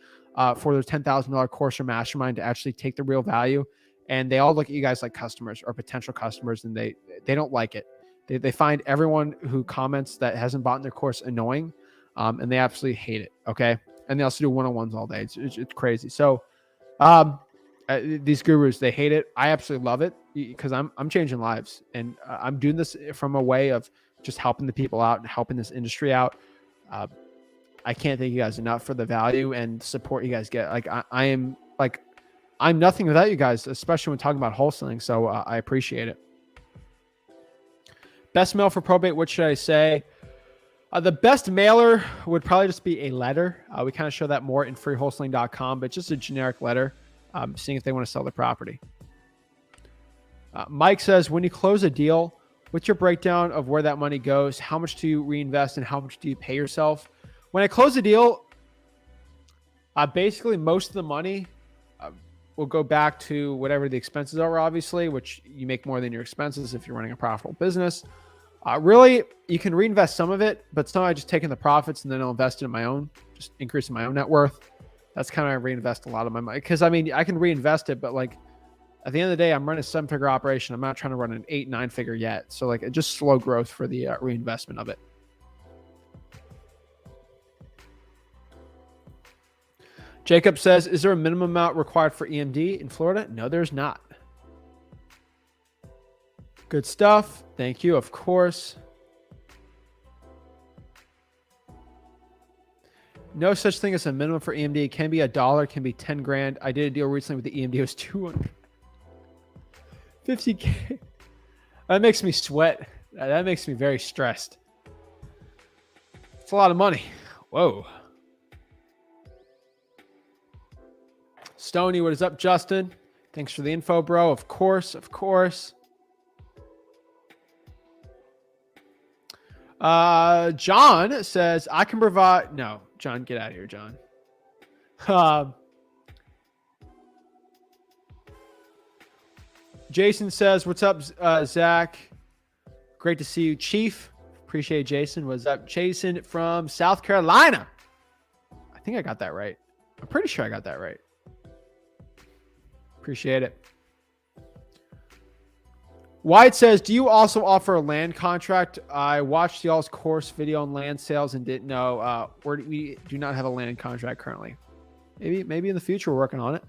Speaker 1: for their $10,000 course or mastermind to actually take the real value. And they all look at you guys like customers or potential customers, and they don't like it. They find everyone who comments that hasn't bought their course annoying. And they absolutely hate it. Okay. and they also do one-on-ones all day. It's crazy. So these gurus, they hate it. I absolutely love it because I'm changing lives, and I'm doing this from a way of just helping the people out and helping this industry out. I can't thank you guys enough for the value and support you guys get. Like I'm nothing without you guys, especially when talking about wholesaling. So I appreciate it. Best mail for probate. What should I say? The best mailer would probably just be a letter. We kind of show that more in freewholesaling.com, but just a generic letter, seeing if they want to sell the property. Mike says, when you close a deal, what's your breakdown of where that money goes? How much do you reinvest and how much do you pay yourself? When I close a deal, basically most of the money will go back to whatever the expenses are, obviously, which you make more than your expenses if you're running a profitable business. Really, you can reinvest some of it, but some I just take in the profits and then I'll invest it in my own, just increasing my own net worth. That's kind of I reinvest a lot of my money. Because I mean, I can reinvest it, but like at the end of the day, I'm running a 7-figure operation. I'm not trying to run an 8, 9-figure yet. So like just slow growth for the reinvestment of it. Jacob says, is there a minimum amount required for EMD in Florida? No, there's not. Good stuff. Thank you, of course. No such thing as a minimum for EMD. It can be $1, can be 10 grand. I did a deal recently with the EMD. It was 250K. That makes me sweat. That makes me very stressed. It's a lot of money. Whoa. Stony, what is up, Justin? Thanks for the info, bro. Of course, of course. John says, I can provide... No, John, get out of here, John. Jason says, what's up, Zach? Great to see you, Chief. Appreciate Jason. What's up, Jason from South Carolina? I think I got that right. I'm pretty sure I got that right. Appreciate it. White says, do you also offer a land contract? I watched y'all's course video on land sales and didn't know. We do not have a land contract currently. Maybe in the future we're working on it.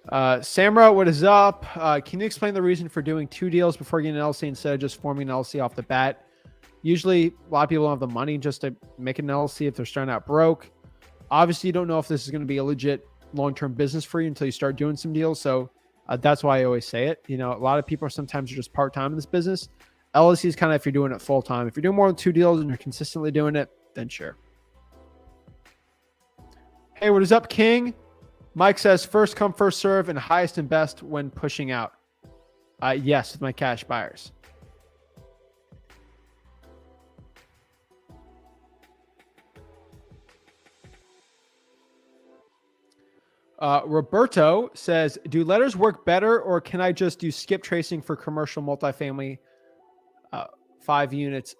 Speaker 1: Samra, what is up? Can you explain the reason for doing 2 deals before getting an LLC instead of just forming an LLC off the bat? Usually a lot of people don't have the money just to make an LLC if they're starting out broke. Obviously, you don't know if this is going to be a legit long-term business for you until you start doing some deals. So that's why I always say it. You know, a lot of people sometimes are just part-time in this business. LLC is kind of if you're doing it full-time. If you're doing more than 2 deals and you're consistently doing it, then sure. Hey, what is up, King? Mike says, first come, first serve, and highest and best when pushing out. Yes, with my cash buyers. Roberto says, do letters work better or can I just do skip tracing for commercial multifamily 5 units?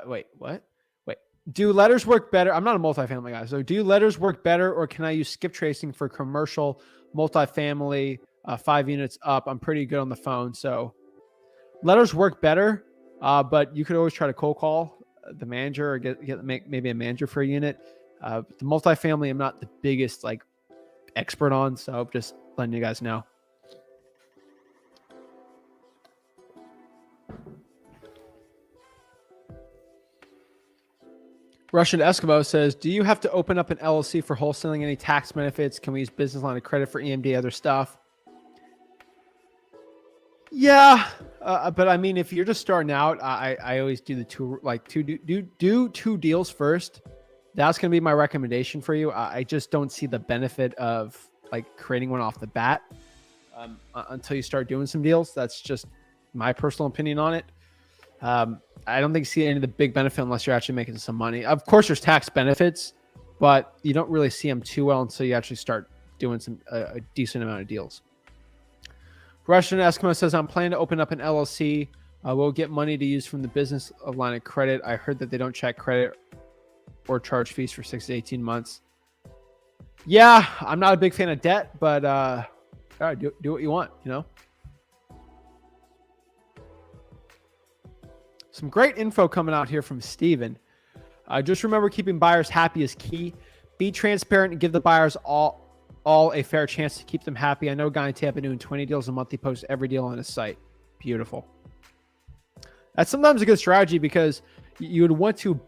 Speaker 1: Wait, what? Wait, do letters work better? I'm not a multifamily guy. So do letters work better or can I use skip tracing for commercial multifamily 5 units up? I'm pretty good on the phone. So letters work better, but you could always try to cold call the manager or make maybe a manager for a unit. The multifamily, I'm not the biggest like expert on, so just letting you guys know. Russian Eskimo says, do you have to open up an LLC for wholesaling? Any tax benefits? Can we use business line of credit for EMD, other stuff? Yeah, but I mean, if you're just starting out, I always do the do 2 deals first. That's going to be my recommendation for you. I just don't see the benefit of like creating one off the bat until you start doing some deals. That's just my personal opinion on it. I don't think you see any of the big benefit unless you're actually making some money. Of course, there's tax benefits, but you don't really see them too well until you actually start doing a decent amount of deals. Russian Eskimo says, I'm planning to open up an LLC. We'll get money to use from the business line of credit. I heard that they don't check credit or charge fees for 6 to 18 months. Yeah, I'm not a big fan of debt, but all right, do what you want, you know? Some great info coming out here from Steven. Just remember, keeping buyers happy is key. Be transparent and give the buyers all a fair chance to keep them happy. I know a guy in Tampa doing 20 deals a month. He posts every deal on his site. Beautiful. That's sometimes a good strategy because you would want to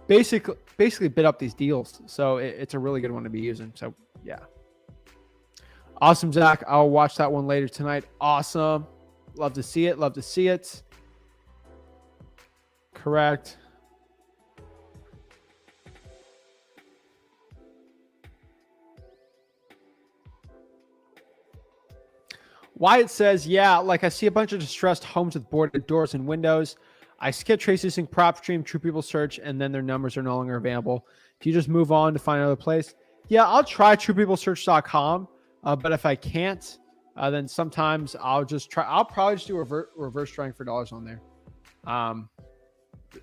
Speaker 1: basically bid up these deals. So it's a really good one to be using. So yeah. Awesome, Zach. I'll watch that one later tonight. Awesome. Love to see it. Love to see it. Correct. Wyatt says, yeah, like I see a bunch of distressed homes with boarded doors and windows. I skip trace using PropStream, True People Search, and then their numbers are no longer available. Do you just move on to find another place? Yeah, I'll try TruePeopleSearch.com, but if I can't, then sometimes I'll just try. I'll probably just do reverse trying for dollars on there.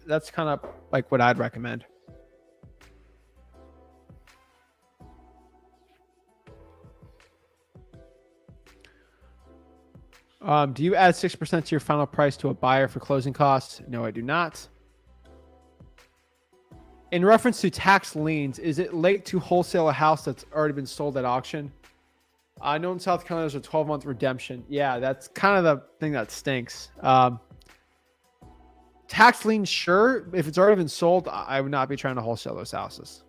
Speaker 1: That's kind of like what I'd recommend. Do you add 6% to your final price to a buyer for closing costs? No, I do not. In reference to tax liens, is it late to wholesale a house that's already been sold at auction? I know in South Carolina there's a 12-month redemption. Yeah, that's kind of the thing that stinks. Tax liens, sure. If it's already been sold, I would not be trying to wholesale those houses.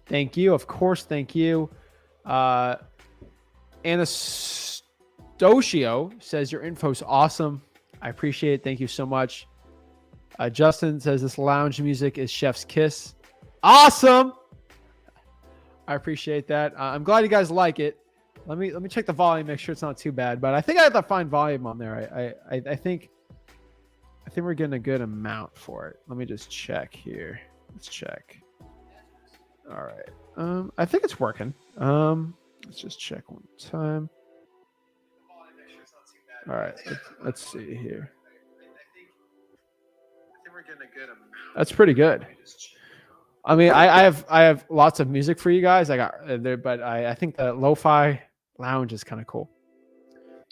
Speaker 1: Thank you. Of course, thank you. Anastacio says your info's awesome. I appreciate it. Thank you so much. Justin says this lounge music is chef's kiss. Awesome. I appreciate that. I'm glad you guys like it. Let me check the volume, make sure it's not too bad. But I think I have to find volume on there. I think we're getting a good amount for it. Let me just check here. Let's check. All right. I think it's working. Let's just check one time. All right. Let's see here. We're getting a good amount. That's pretty good. I mean, I have lots of music for you guys. I got there, but I think the lo-fi lounge is kind of cool.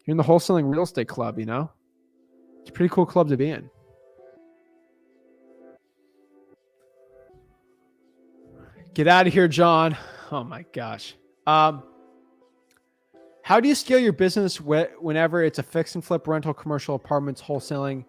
Speaker 1: You're in the Wholesaling Real Estate Club, you know? It's a pretty cool club to be in. Get out of here, John. Oh my gosh. How do you scale your business whenever it's a fix and flip rental, commercial apartments, wholesaling?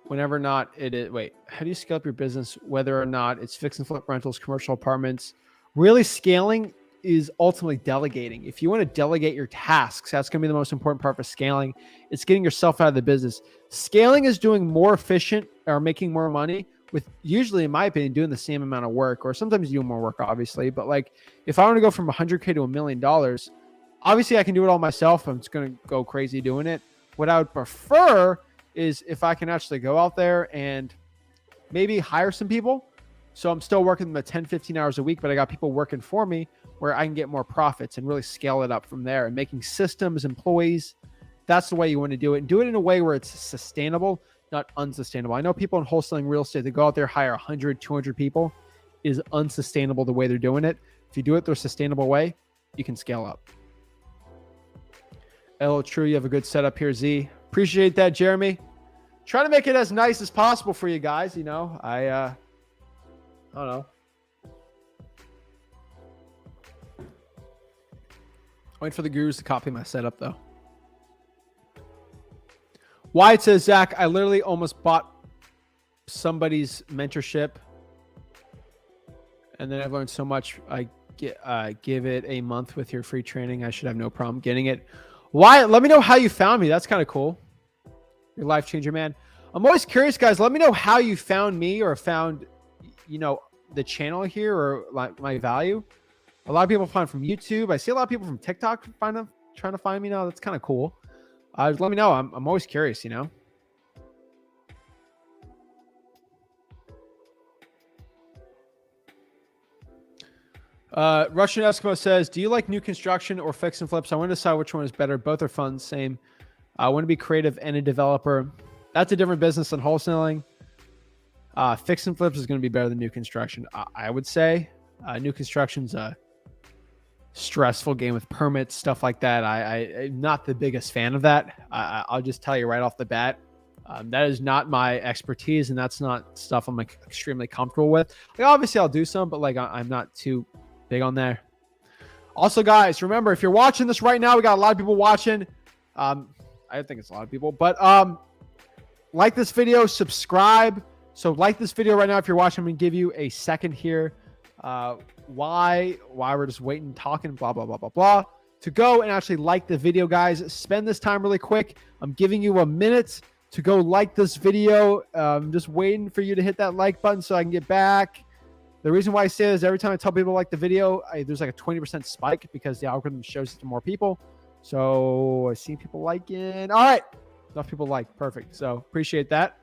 Speaker 1: Whenever not, it is. Wait, how do you scale up your business whether or not it's fix and flip rentals, commercial apartments? Really, scaling is ultimately delegating. If you want to delegate your tasks, that's going to be the most important part for scaling. It's getting yourself out of the business. Scaling is doing more efficient or making more money with usually, in my opinion, doing the same amount of work, or sometimes you do more work, obviously. But like, if I want to go from $100K to $1 million, obviously I can do it all myself. I'm just going to go crazy doing it. What I would prefer is if I can actually go out there and maybe hire some people. So I'm still working them at 10, 15 hours a week, but I got people working for me where I can get more profits and really scale it up from there. And making systems, employees, that's the way you want to do it. And do it in a way where it's sustainable, not unsustainable. I know people in wholesaling real estate, they go out there, hire 100, 200 people, is unsustainable the way they're doing it. If you do it the sustainable way, you can scale up. Hello, true. You have a good setup here, Z. Appreciate that, Jeremy. Try to make it as nice as possible for you guys. You know, I don't know. Wait for the gurus to copy my setup, though. Wyatt says, Zach, I literally almost bought somebody's mentorship, and then I've learned so much. I give it a month with your free training. I should have no problem getting it. Wyatt, let me know how you found me. That's kind of cool. Your life changer, man. I'm always curious, guys. Let me know how you found me or found, you know, the channel here or like my value. A lot of people find from YouTube. I see a lot of people from TikTok trying to find me now. That's kind of cool. Let me know. I'm always curious, you know. Russian Eskimo says, do you like new construction or fix and flips? I want to decide which one is better. Both are fun. Same. I want to be creative and a developer. That's a different business than wholesaling. Fix and flips is going to be better than new construction. I would say new construction's a stressful game with permits, stuff like that. I'm not the biggest fan of that. I'll just tell you right off the bat. That is not my expertise, and that's not stuff I'm like extremely comfortable with. Like obviously I'll do some, but like I'm not too big on there. Also, guys, remember if you're watching this right now, we got a lot of people watching. I think it's a lot of people, but like this video, subscribe. So like this video right now if you're watching. I'm gonna give you a second here. Why we're just waiting, talking, blah blah blah blah blah. To go and actually like the video, guys. Spend this time really quick. I'm giving you a minute to go like this video. I'm just waiting for you to hit that like button so I can get back. The reason why I say this, every time I tell people to like the video, there's like a 20% spike because the algorithm shows it to more people. So I see people liking. All right. Enough people like. Perfect. So appreciate that.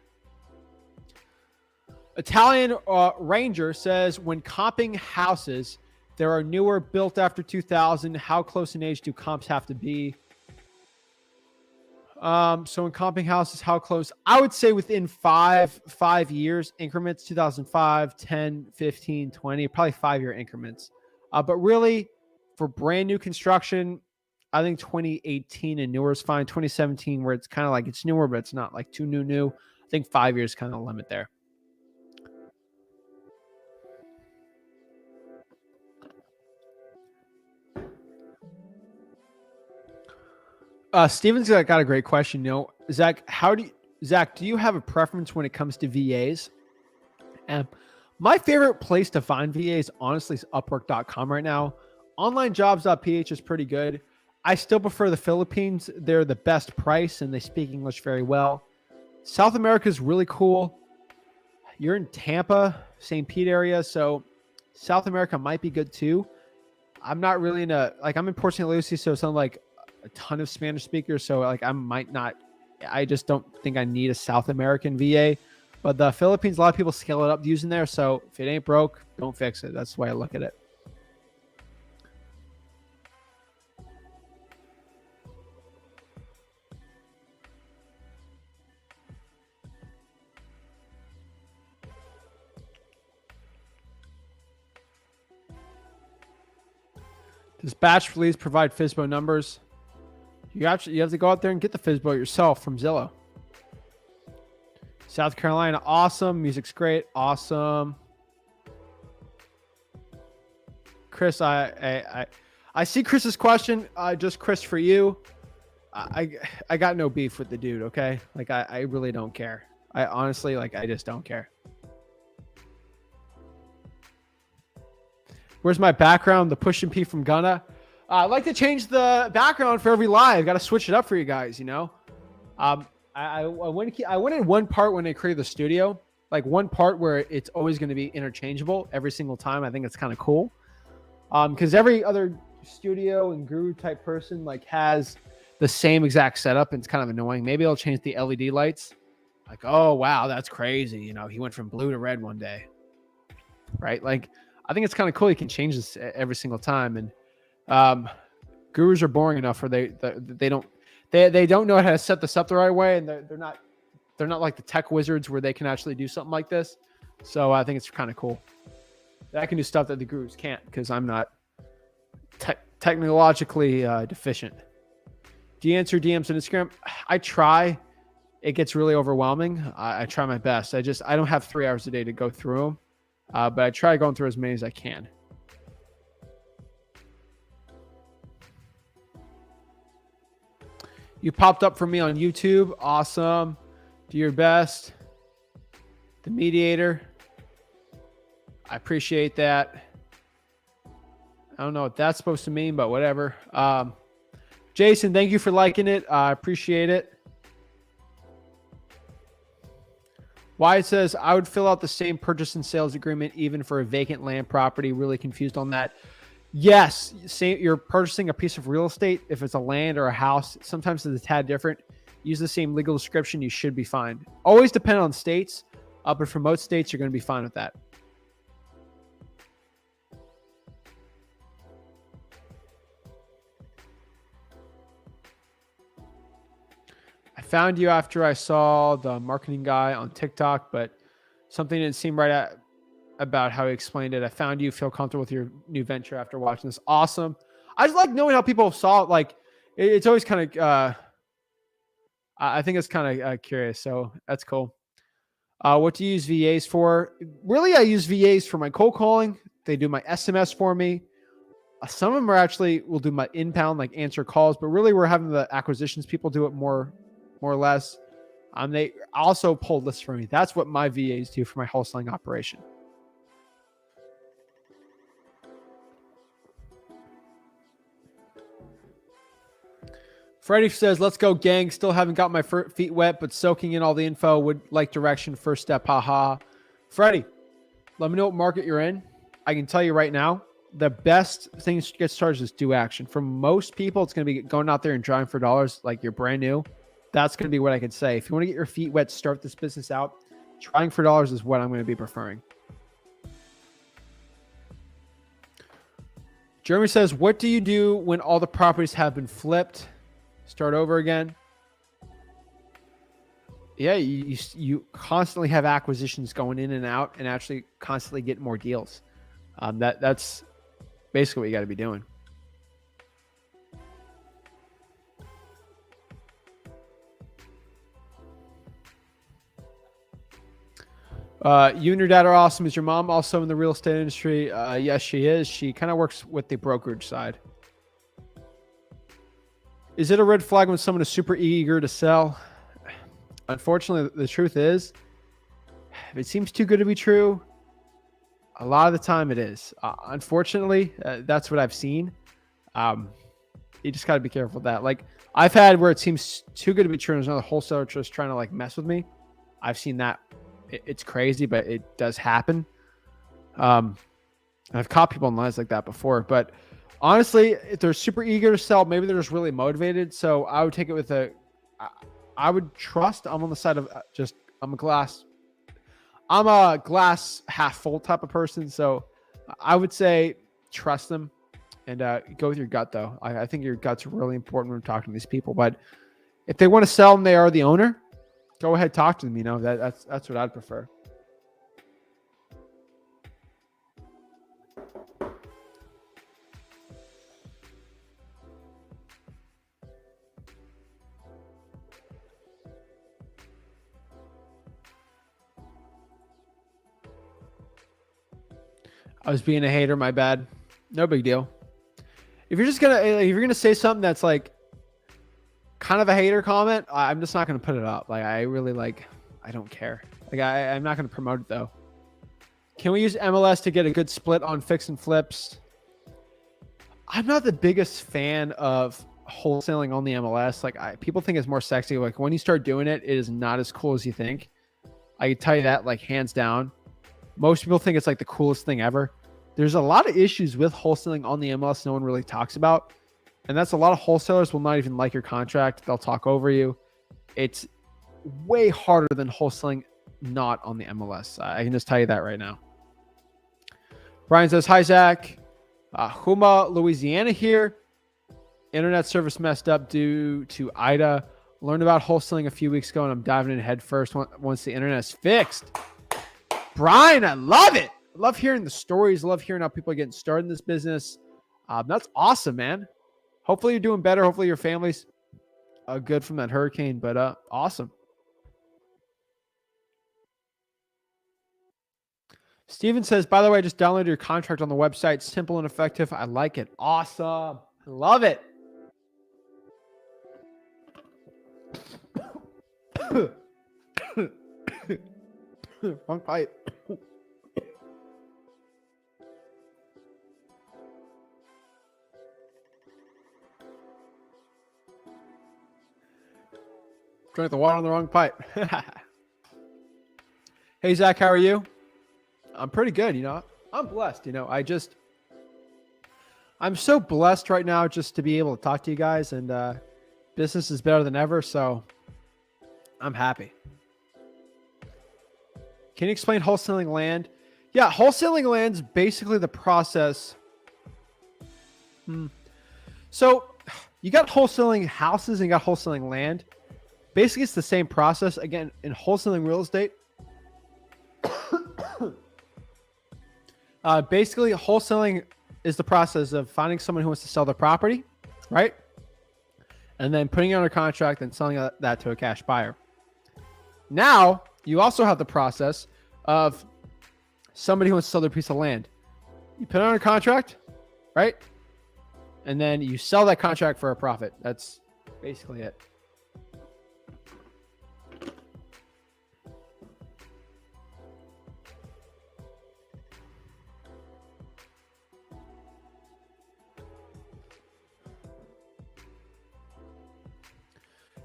Speaker 1: Italian Ranger says, when comping houses, there are newer built after 2000. How close in age do comps have to be? So in comping houses, how close? I would say within five years increments, 2005, 10, 15, 20, probably 5-year increments. But really for brand new construction, I think 2018 and newer is fine. 2017, where it's kind of like it's newer, but it's not like too new. I think 5 years kind of the limit there. Steven's got a great question. You know, Zach, do you have a preference when it comes to VAs? My favorite place to find VAs, honestly, is Upwork.com right now. OnlineJobs.ph is pretty good. I still prefer the Philippines. They're the best price and they speak English very well. South America is really cool. You're in Tampa, St. Pete area, so South America might be good too. I'm not really I'm in Port St. Lucie, so it's not like a ton of Spanish speakers, so like I just don't think I need a South American VA. But the Philippines, a lot of people scale it up using there, so if it ain't broke, don't fix it. That's the way I look at it. Does Batch Please provide FSBO numbers? You have to go out there and get the FSBO yourself from Zillow. South Carolina, awesome. Music's great, awesome. Chris, I see Chris's question. Just Chris for you. I got no beef with the dude. Okay, like I really don't care. I honestly I just don't care. Where's my background? The Push and P from Gunna. I like to change the background for every live. Got to switch it up for you guys, you know. I went in one part when they created the studio, like one part where it's always going to be interchangeable every single time. I think it's kind of cool. Because every other studio and guru type person has the same exact setup, and it's kind of annoying. Maybe I'll change the LED lights. Like, oh wow, that's crazy. You know, he went from blue to red one day, right? Like, I think it's kind of cool. You can change this every single time, and gurus are boring enough where they don't know how to set this up the right way, and they're not like the tech wizards where they can actually do something like this. So I think it's kind of cool. I can do stuff that the gurus can't because I'm not technologically deficient. Do you answer DMs on Instagram? I try. It gets really overwhelming. I try my best. I don't have 3 hours a day to go through them. But I try going through as many as I can. You popped up for me on YouTube. Awesome. Do your best. The mediator. I appreciate that. I don't know what that's supposed to mean, but whatever. Jason, thank you for liking it. I appreciate it. Wyatt says, I would fill out the same purchase and sales agreement even for a vacant land property. Really confused on that. Yes, you're purchasing a piece of real estate. If it's a land or a house, sometimes it's a tad different. Use the same legal description. You should be fine. Always depend on states, but for most states, you're going to be fine with that. I found you after I saw the marketing guy on TikTok, but something didn't seem right about how he explained it. I found you, feel comfortable with your new venture after watching this. Awesome. I just like knowing how people saw it. Like, it's always kind of I think it's kind of curious. So that's cool. What do you use VAs for? Really, I use VAs for my cold calling. They do my SMS for me. Some of them are actually will do my inbound, like answer calls, but really we're having the acquisitions people do it more or less. They also pull lists for me. That's what my VAs do for my wholesaling operation. Freddie says, let's go, gang. Still haven't got my feet wet, but soaking in all the info. Would like direction. First step. Haha. Freddie, let me know what market you're in. I can tell you right now, the best thing to get started is do action. For most people, it's going to be going out there and driving for dollars like you're brand new. That's going to be what I could say. If you want to get your feet wet, start this business out. Trying for dollars is what I'm going to be preferring. Jeremy says, what do you do when all the properties have been flipped? Start over again. Yeah, you constantly have acquisitions going in and out and actually constantly get more deals. That's basically what you got to be doing. You and your dad are awesome. Is your mom also in the real estate industry? Yes, she is. She kind of works with the brokerage side. Is it a red flag when someone is super eager to sell? Unfortunately, the truth is, if it seems too good to be true, a lot of the time it is. Unfortunately, that's what I've seen. You just got to be careful with that. Like I've had where it seems too good to be true and there's another wholesaler just trying to like mess with me. I've seen that. It's crazy, but it does happen. I've caught people in lies like that before, but honestly, if they're super eager to sell, maybe they're just really motivated. So I would take it with I would trust. I'm on the side of I'm a glass half full type of person. So I would say trust them and go with your gut though. I think your gut's really important when we're talking to these people, but if they want to sell and they are the owner, go ahead, talk to them. You know, that's what I'd prefer. I was being a hater. My bad. No big deal. If you're gonna say something that's like kind of a hater comment, I'm just not gonna put it up. Like I don't care. Like I'm not gonna promote it though. Can we use MLS to get a good split on fix and flips? I'm not the biggest fan of wholesaling on the MLS. Like people think it's more sexy. Like when you start doing it, it is not as cool as you think. I can tell you that, like hands down. Most people think it's like the coolest thing ever. There's a lot of issues with wholesaling on the MLS no one really talks about. And that's a lot of wholesalers will not even like your contract. They'll talk over you. It's way harder than wholesaling not on the MLS. I can just tell you that right now. Brian says, hi, Zach. Huma, Louisiana here. Internet service messed up due to Ida. Learned about wholesaling a few weeks ago, and I'm diving in head first once the internet is fixed. Brian, I love it. I love hearing the stories. I love hearing how people are getting started in this business. That's awesome, man. Hopefully you're doing better. Hopefully your family's good from that hurricane, but awesome. Steven says, by the way, I just downloaded your contract on the website. Simple and effective. I like it. Awesome. I love it. Wrong pipe. Drank the water on the wrong pipe. Hey, Zach, how are you? I'm pretty good. You know, I'm blessed. You know, I'm so blessed right now just to be able to talk to you guys, and business is better than ever. So I'm happy. Can you explain wholesaling land? Yeah, wholesaling land's basically the process. So you got wholesaling houses and you got wholesaling land. Basically, it's the same process. Again, in wholesaling real estate, basically wholesaling is the process of finding someone who wants to sell their property, right? and then putting it under contract and selling that to a cash buyer. Now, you also have the process of somebody who wants to sell their piece of land. You put it under contract, right? And then you sell that contract for a profit. That's basically it.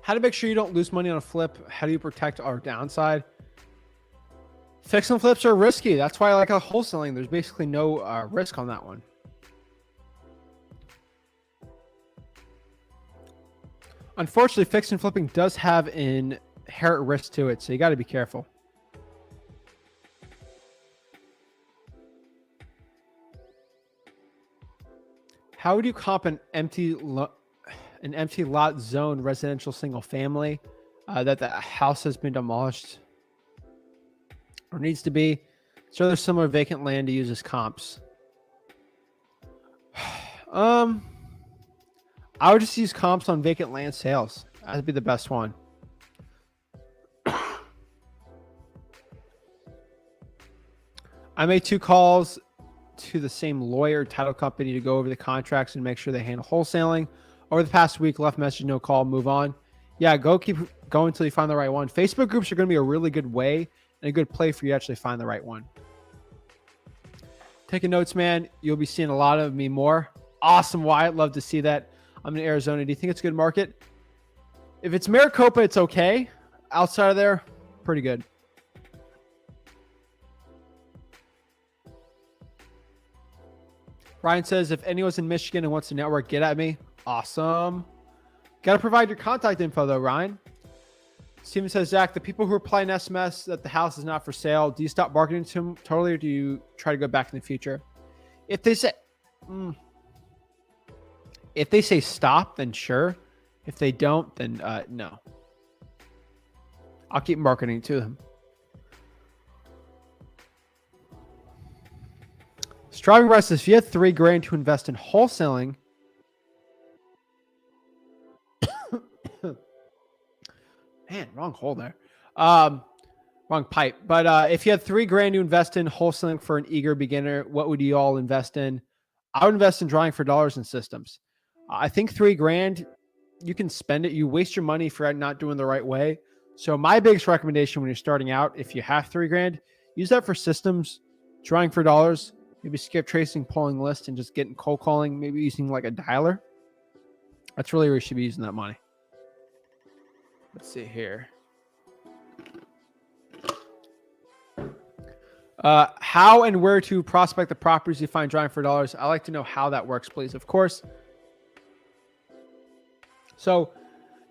Speaker 1: How to make sure you don't lose money on a flip? How do you protect our downside? Fix and flips are risky. That's why I like wholesaling. There's basically no risk on that one. Unfortunately, fix and flipping does have an inherent risk to it, so you got to be careful. How would you comp an empty lot zone residential single family that the house has been demolished or needs to be? So there's similar vacant land to use as comps. I would just use comps on vacant land sales. That'd be the best one. I made 2 calls to the same lawyer title company to go over the contracts and make sure they handle wholesaling. Over the past week, left message, no call, move on. Yeah, keep going until you find the right one. Facebook groups are going to be a really good way and a good play for you to actually find the right one. Taking notes, man. You'll be seeing a lot of me more. Awesome, Wyatt. Love to see that. I'm in Arizona. Do you think it's a good market? If it's Maricopa, it's okay. Outside of there, pretty good. Ryan says, if anyone's in Michigan and wants to network, get at me. Awesome. Got to provide your contact info, though, Ryan. Steven says, Zach, the people who reply in SMS that the house is not for sale, do you stop marketing to them totally, or do you try to go back in the future? If they say stop, then sure. If they don't, then no. I'll keep marketing to them. Striving Rest says, if you had $3,000 to invest in wholesaling, man, wrong hole there. Wrong pipe. But if you had $3,000 to invest in wholesaling for an eager beginner, what would you all invest in? I would invest in drawing for dollars and systems. I think $3,000, you can spend it. You waste your money for not doing the right way. So my biggest recommendation when you're starting out, if you have $3,000, use that for systems, drawing for dollars, maybe skip tracing, pulling lists, and just getting cold calling, maybe using like a dialer. That's really where you should be using that money. Let's see here. How and where to prospect the properties you find drawing for dollars. I like to know how that works, please. Of course. So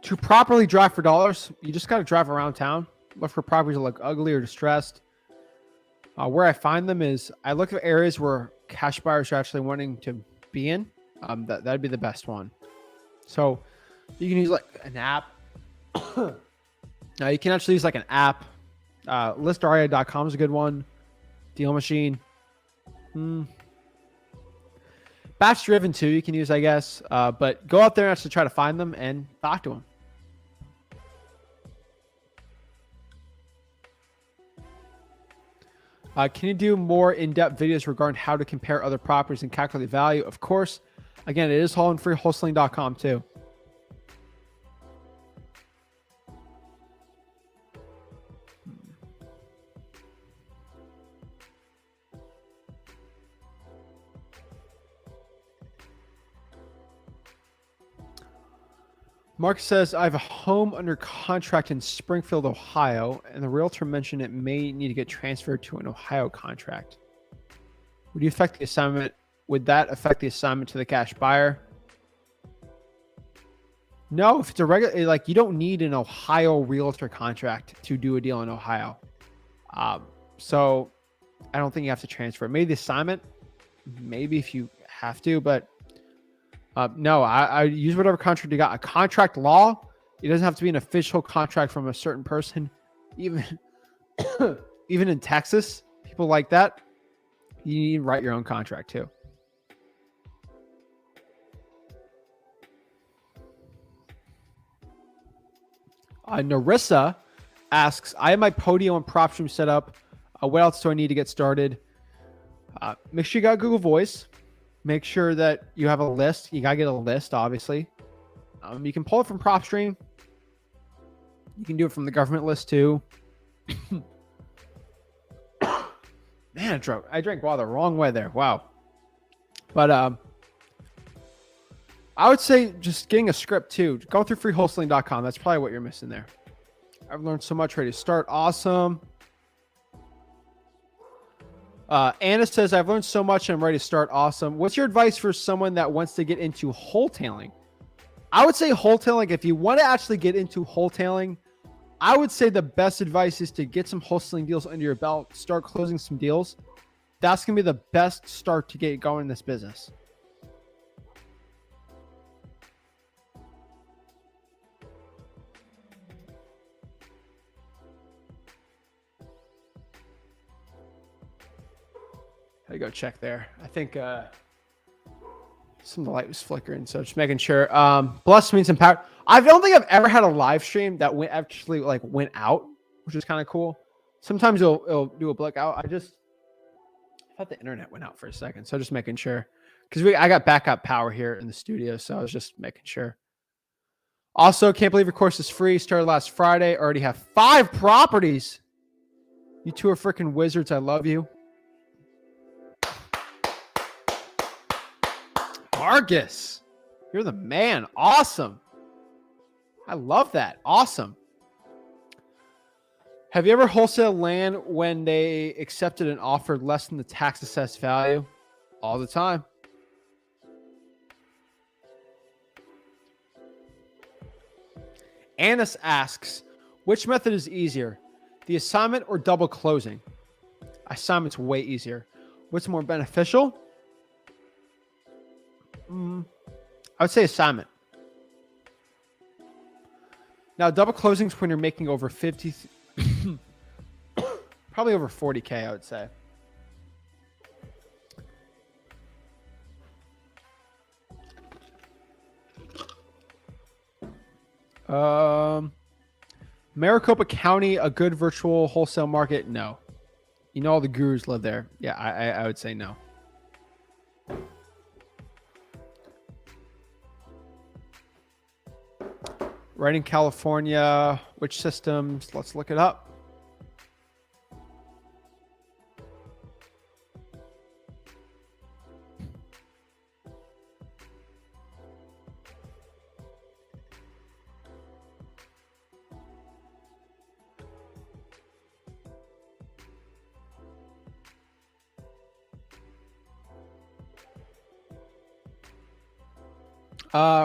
Speaker 1: to properly drive for dollars, you just got to drive around town, look for properties that look ugly or distressed. Where I find them is I look at areas where cash buyers are actually wanting to be in. That'd be the best one. So you can use like an app. Now you can actually use like an app. Listaria.com is a good one. Deal Machine. Batch Driven too you can use, I guess. But go out there and actually try to find them and talk to them. Can you do more in-depth videos regarding how to compare other properties and calculate value? Of course. Again, it is all in free wholesaling.com too. Mark says, I have a home under contract in Springfield, Ohio, and the realtor mentioned it may need to get transferred to an Ohio contract. Would you affect the assignment? Would that affect the assignment to the cash buyer? No, if it's a regular, like you don't need an Ohio realtor contract to do a deal in Ohio. So I don't think you have to transfer it. Maybe the assignment, maybe if you have to, but no, I use whatever contract you got. A contract law, it doesn't have to be an official contract from a certain person. Even, even in Texas, people like that, you need to write your own contract too. Narissa asks, I have my Podio and PropStream set up. What else do I need to get started? Make sure you got Google Voice. Make sure that you have a list. You got to get a list, obviously. You can pull it from PropStream. You can do it from the government list too. Man, I drank water the wrong way there. Wow. But I would say just getting a script too. Go through freewholesaling.com. That's probably what you're missing there. I've learned so much. Ready to start. Awesome. Anna says, I've learned so much. I'm ready to start. Awesome. What's your advice for someone that wants to get into wholetailing? I would say wholetailing, if you want to actually get into wholetailing, I would say the best advice is to get some wholesaling deals under your belt, start closing some deals. That's going to be the best start to get going in this business. I gotta go check there. I think some of the light was flickering, so just making sure. Bless means empowered. I don't think I've ever had a live stream that went out, which is kind of cool. Sometimes it'll do a blackout. I thought the internet went out for a second, so just making sure because I got backup power here in the studio, so I was just making sure. Also, can't believe your course is free. Started last Friday. Already have 5 properties. You two are freaking wizards. I love you. Marcus, you're the man. Awesome. I love that. Awesome. Have you ever wholesaled land when they accepted an offer less than the tax assessed value? All the time. Annis asks, which method is easier, the assignment or double closing? Assignment's way easier. What's more beneficial? I would say assignment. Now, double closings when you're making over 50, probably over 40K, I would say. Maricopa County, a good virtual wholesale market? No. You know all the gurus live there. Yeah, I would say no. Right in California, which systems? Let's look it up.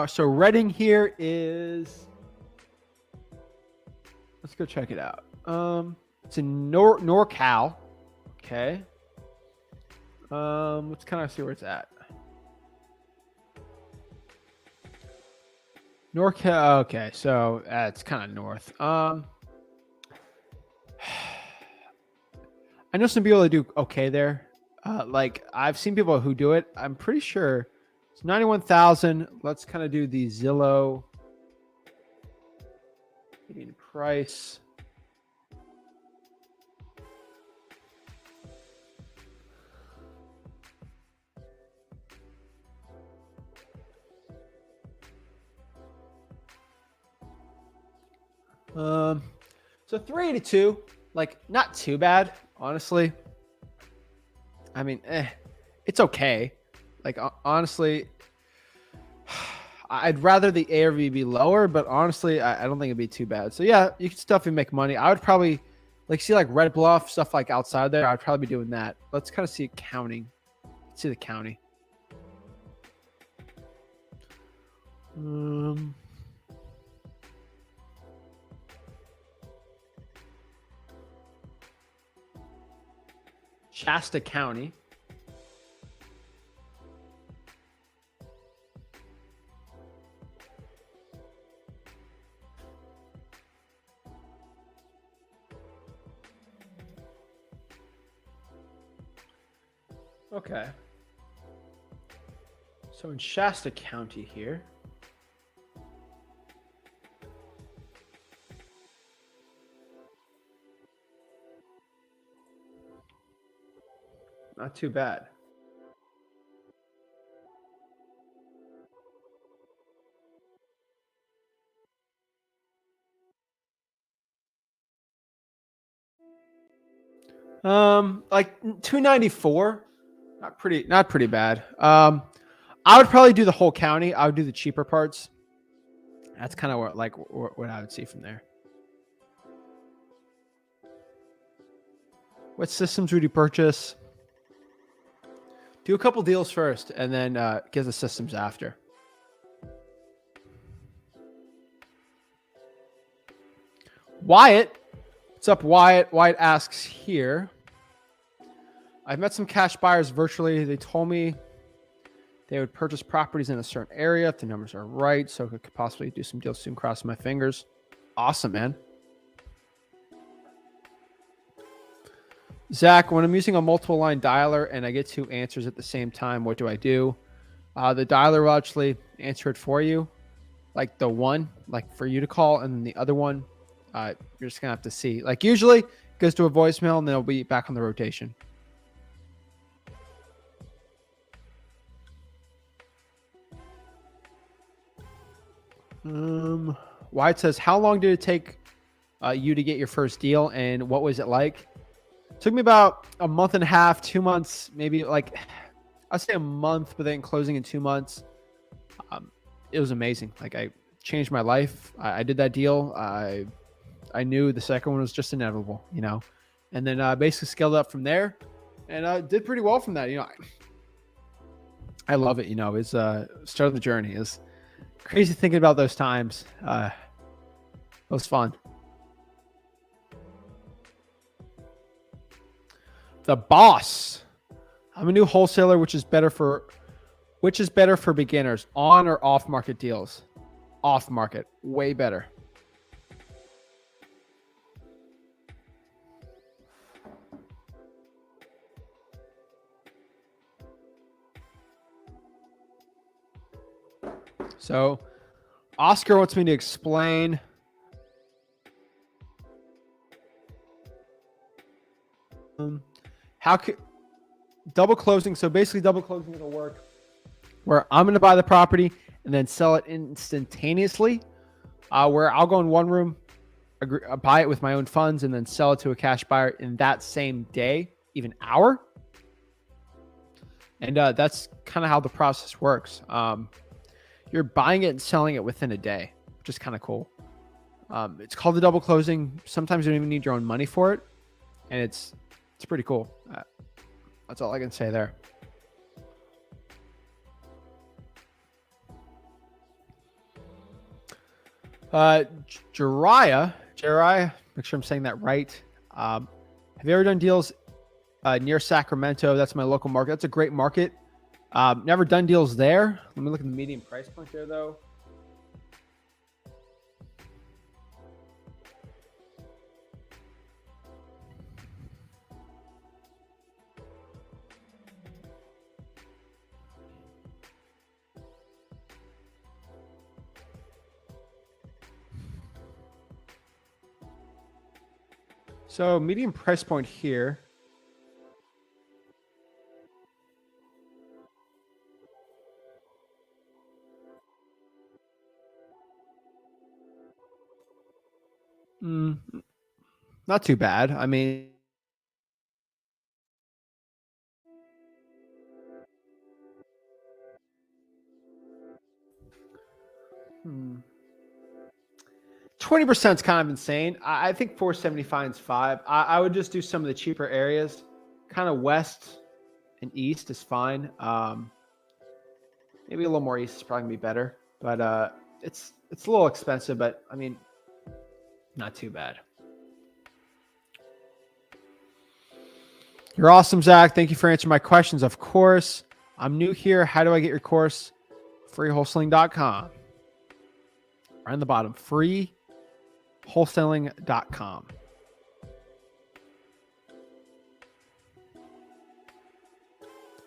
Speaker 1: So Reading here is, let's go check it out. It's in NorCal. Okay. Let's kind of see where it's at. NorCal. Okay. So it's kind of north. I know some people that do okay there. Like I've seen people who do it. I'm pretty sure it's 91,000. Let's kind of do the Zillow median price. So 382, like not too bad, honestly. I mean, it's okay. Like honestly, I'd rather the ARV be lower, but honestly, I don't think it'd be too bad. So yeah, you can definitely make money. I would probably see like Red Bluff stuff like outside there. I'd probably be doing that. Let's kind of see counting. Let's see the county. Shasta County. Okay. So in Shasta County here. Not too bad. Like 294. Not pretty bad. I would probably do the whole county. I would do the cheaper parts. That's kind of what I would see from there. What systems would you purchase? Do a couple deals first, and then get the systems after. Wyatt, what's up, Wyatt? Wyatt asks here. I've met some cash buyers virtually. They told me they would purchase properties in a certain area if the numbers are right, so I could possibly do some deals soon. Cross my fingers. Awesome, man. Zach, when I'm using a multiple line dialer and I get two answers at the same time, what do I do? The dialer will actually answer it for you, like the one, like for you to call, and then the other one, you're just gonna have to see. Like usually, it goes to a voicemail and then it'll be back on the rotation. Wyatt says, how long did it take you to get your first deal, and what was it like? It took me about a month and a half, 2 months, maybe like I'd say a month, but then closing in 2 months. It was amazing. Like I changed my life. I did that deal. I knew the second one was just inevitable, you know, and then basically scaled up from there, and did pretty well from that. You know, I love it. You know, it's start of the journey. Is crazy thinking about those times. It was fun. The boss. I'm a new wholesaler, which is better for beginners, on or off market deals. Off market, way better. So Oscar wants me to explain how double closing. So basically double closing will work where I'm going to buy the property and then sell it instantaneously, where I'll go in one room, buy it with my own funds, and then sell it to a cash buyer in that same day, even hour. And that's kind of how the process works. You're buying it and selling it within a day, which is kind of cool. It's called the double closing. Sometimes you don't even need your own money for it, and it's pretty cool. That's all I can say there. Jariah, make sure I'm saying that right. Have you ever done deals near Sacramento? That's my local market. That's a great market. Never done deals there. Let me look at the median price point there, though. So median price point here. Not too bad. I mean, hmm. 20% is kind of insane. I think 475 is five. I would just do some of the cheaper areas, kind of west and east is fine. Maybe a little more east is probably gonna be better, but it's a little expensive. But I mean, not too bad. You're awesome, Zach. Thank you for answering my questions. Of course, I'm new here. How do I get your course? Freewholesaling.com. Right on the bottom, freewholesaling.com.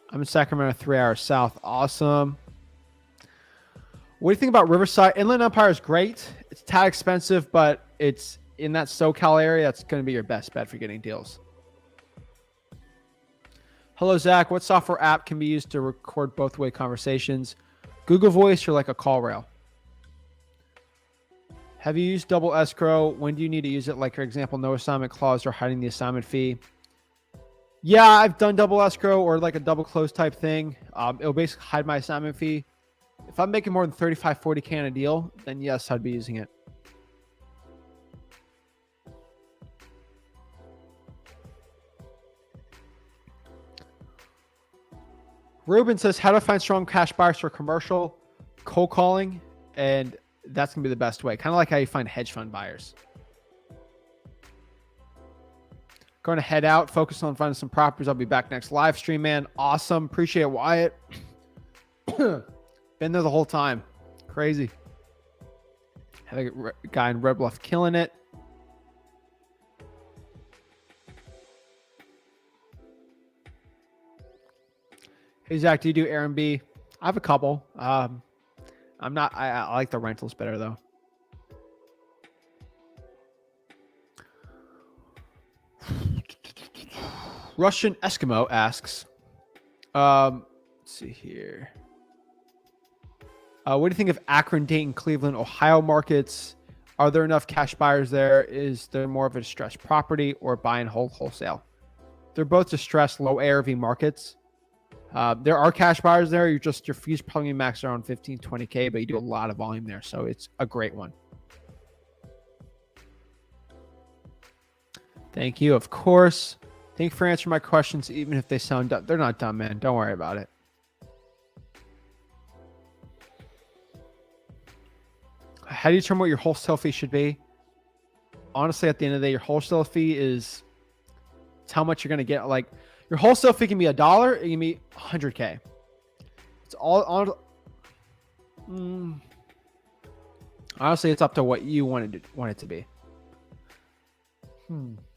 Speaker 1: I'm in Sacramento, 3 hours south. Awesome. What do you think about Riverside? Inland Empire is great. It's tad expensive, but it's in that SoCal area. That's going to be your best bet for getting deals. Hello, Zach. What software app can be used to record both-way conversations? Google Voice or like a call rail? Have you used double escrow? When do you need to use it? Like, for example, no assignment clause or hiding the assignment fee. Yeah, I've done double escrow or like a double close type thing. It'll basically hide my assignment fee. If I'm making more than 35, 40K on a deal, then yes, I'd be using it. Ruben says, how to find strong cash buyers for commercial, cold calling, and that's going to be the best way. Kind of like how you find hedge fund buyers. Going to head out, focus on finding some properties. I'll be back next live stream, man. Awesome. Appreciate it, Wyatt. Been there the whole time. Crazy. Have a guy in Red Bluff killing it. Hey, Zach, do you do Airbnb? I have a couple. I like the rentals better, though. Russian Eskimo asks, let's see here. What do you think of Akron, Dayton, Cleveland, Ohio markets? Are there enough cash buyers there? Is there more of a distressed property or buy and hold wholesale? They're both distressed, low ARV markets. There are cash buyers there. Your fees probably max around 15, 20K, but you do a lot of volume there. So it's a great one. Thank you. Of course. Thank you for answering my questions, even if they sound dumb. They're not dumb, man. Don't worry about it. How do you determine what your wholesale fee should be? Honestly, at the end of the day, your wholesale fee is it's how much you're going to get. Like, your wholesale fee can be $1, it can be 100K. It's all on. Honestly, it's up to what you want it to be.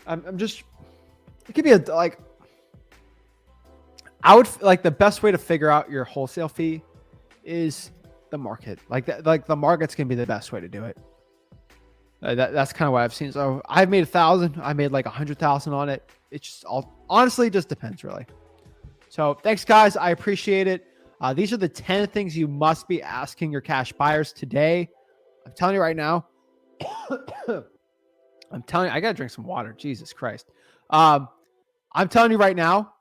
Speaker 1: I'm just. It could be the best way to figure out your wholesale fee is the market. Like the market's gonna be the best way to do it. That's kind of what I've seen. So I've made 1,000. I made like 100,000 on it. It just honestly just depends really. So thanks guys. I appreciate it. These are the 10 things you must be asking your cash buyers today. I'm telling you right now. I'm telling you, I gotta drink some water. Jesus Christ. I'm telling you right now,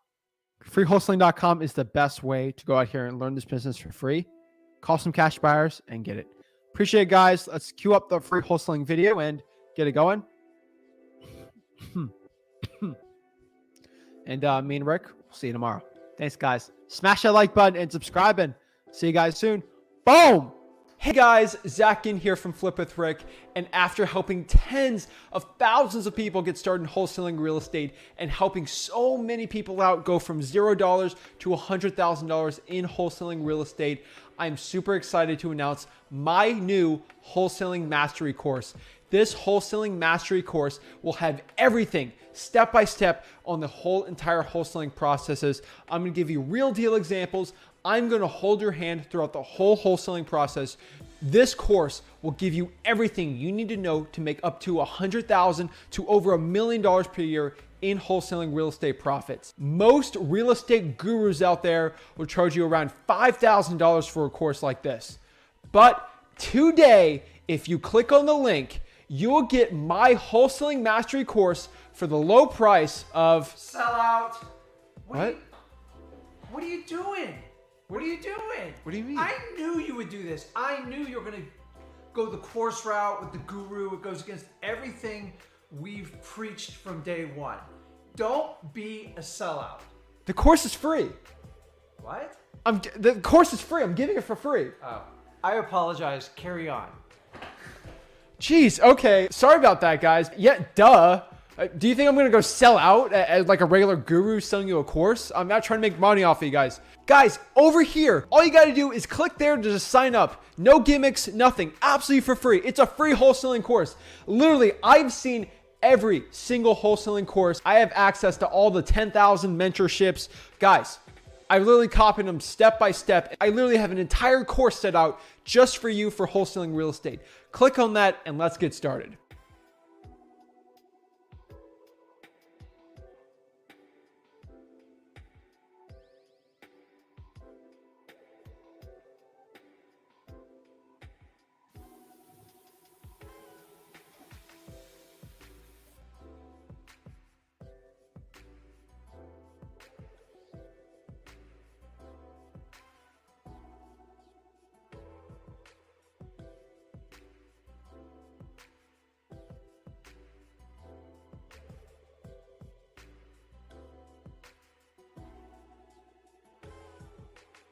Speaker 1: freewholesaling.com is the best way to go out here and learn this business for free. Call some cash buyers and get it. Appreciate it, guys. Let's queue up the free wholesaling video and get it going. And me and Rick, we'll see you tomorrow. Thanks, guys. Smash that like button and subscribe, and see you guys soon. Boom! Hey guys, Zach Ginn here from Flip with Rick, and after helping tens of thousands of people get started in wholesaling real estate and helping so many people out go from $0 to $100,000 in wholesaling real estate, I'm super excited to announce my new Wholesaling Mastery course. This Wholesaling Mastery course will have everything step by step on the whole entire wholesaling processes. I'm going to give you real deal examples. I'm going to hold your hand throughout the whole wholesaling process. This course will give you everything you need to know to make up to $100,000 to over $1 million per year in wholesaling real estate profits. Most real estate gurus out there will charge you around $5,000 for a course like this. But today, if you click on the link, you will get my Wholesaling Mastery course for the low price of...
Speaker 3: Sell out.
Speaker 1: What?
Speaker 3: What are you doing? What are you doing?
Speaker 1: What do you mean?
Speaker 3: I knew you would do this. I knew you were going to go the course route with the guru. It goes against everything we've preached from day one. Don't be a sellout.
Speaker 1: The course is free.
Speaker 3: What?
Speaker 1: The course is free. I'm giving it for free.
Speaker 3: Oh, I apologize. Carry on.
Speaker 1: Jeez. Okay. Sorry about that, guys. Yeah, duh. Do you think I'm going to go sell out as like a regular guru selling you a course? I'm not trying to make money off of you guys. Guys, over here, all you got to do is click there to just sign up. No gimmicks, nothing. Absolutely for free. It's a free wholesaling course. Literally, I've seen every single wholesaling course. I have access to all the 10,000 mentorships. Guys, I literally copied them step by step. I literally have an entire course set out just for you for wholesaling real estate. Click on that and let's get started.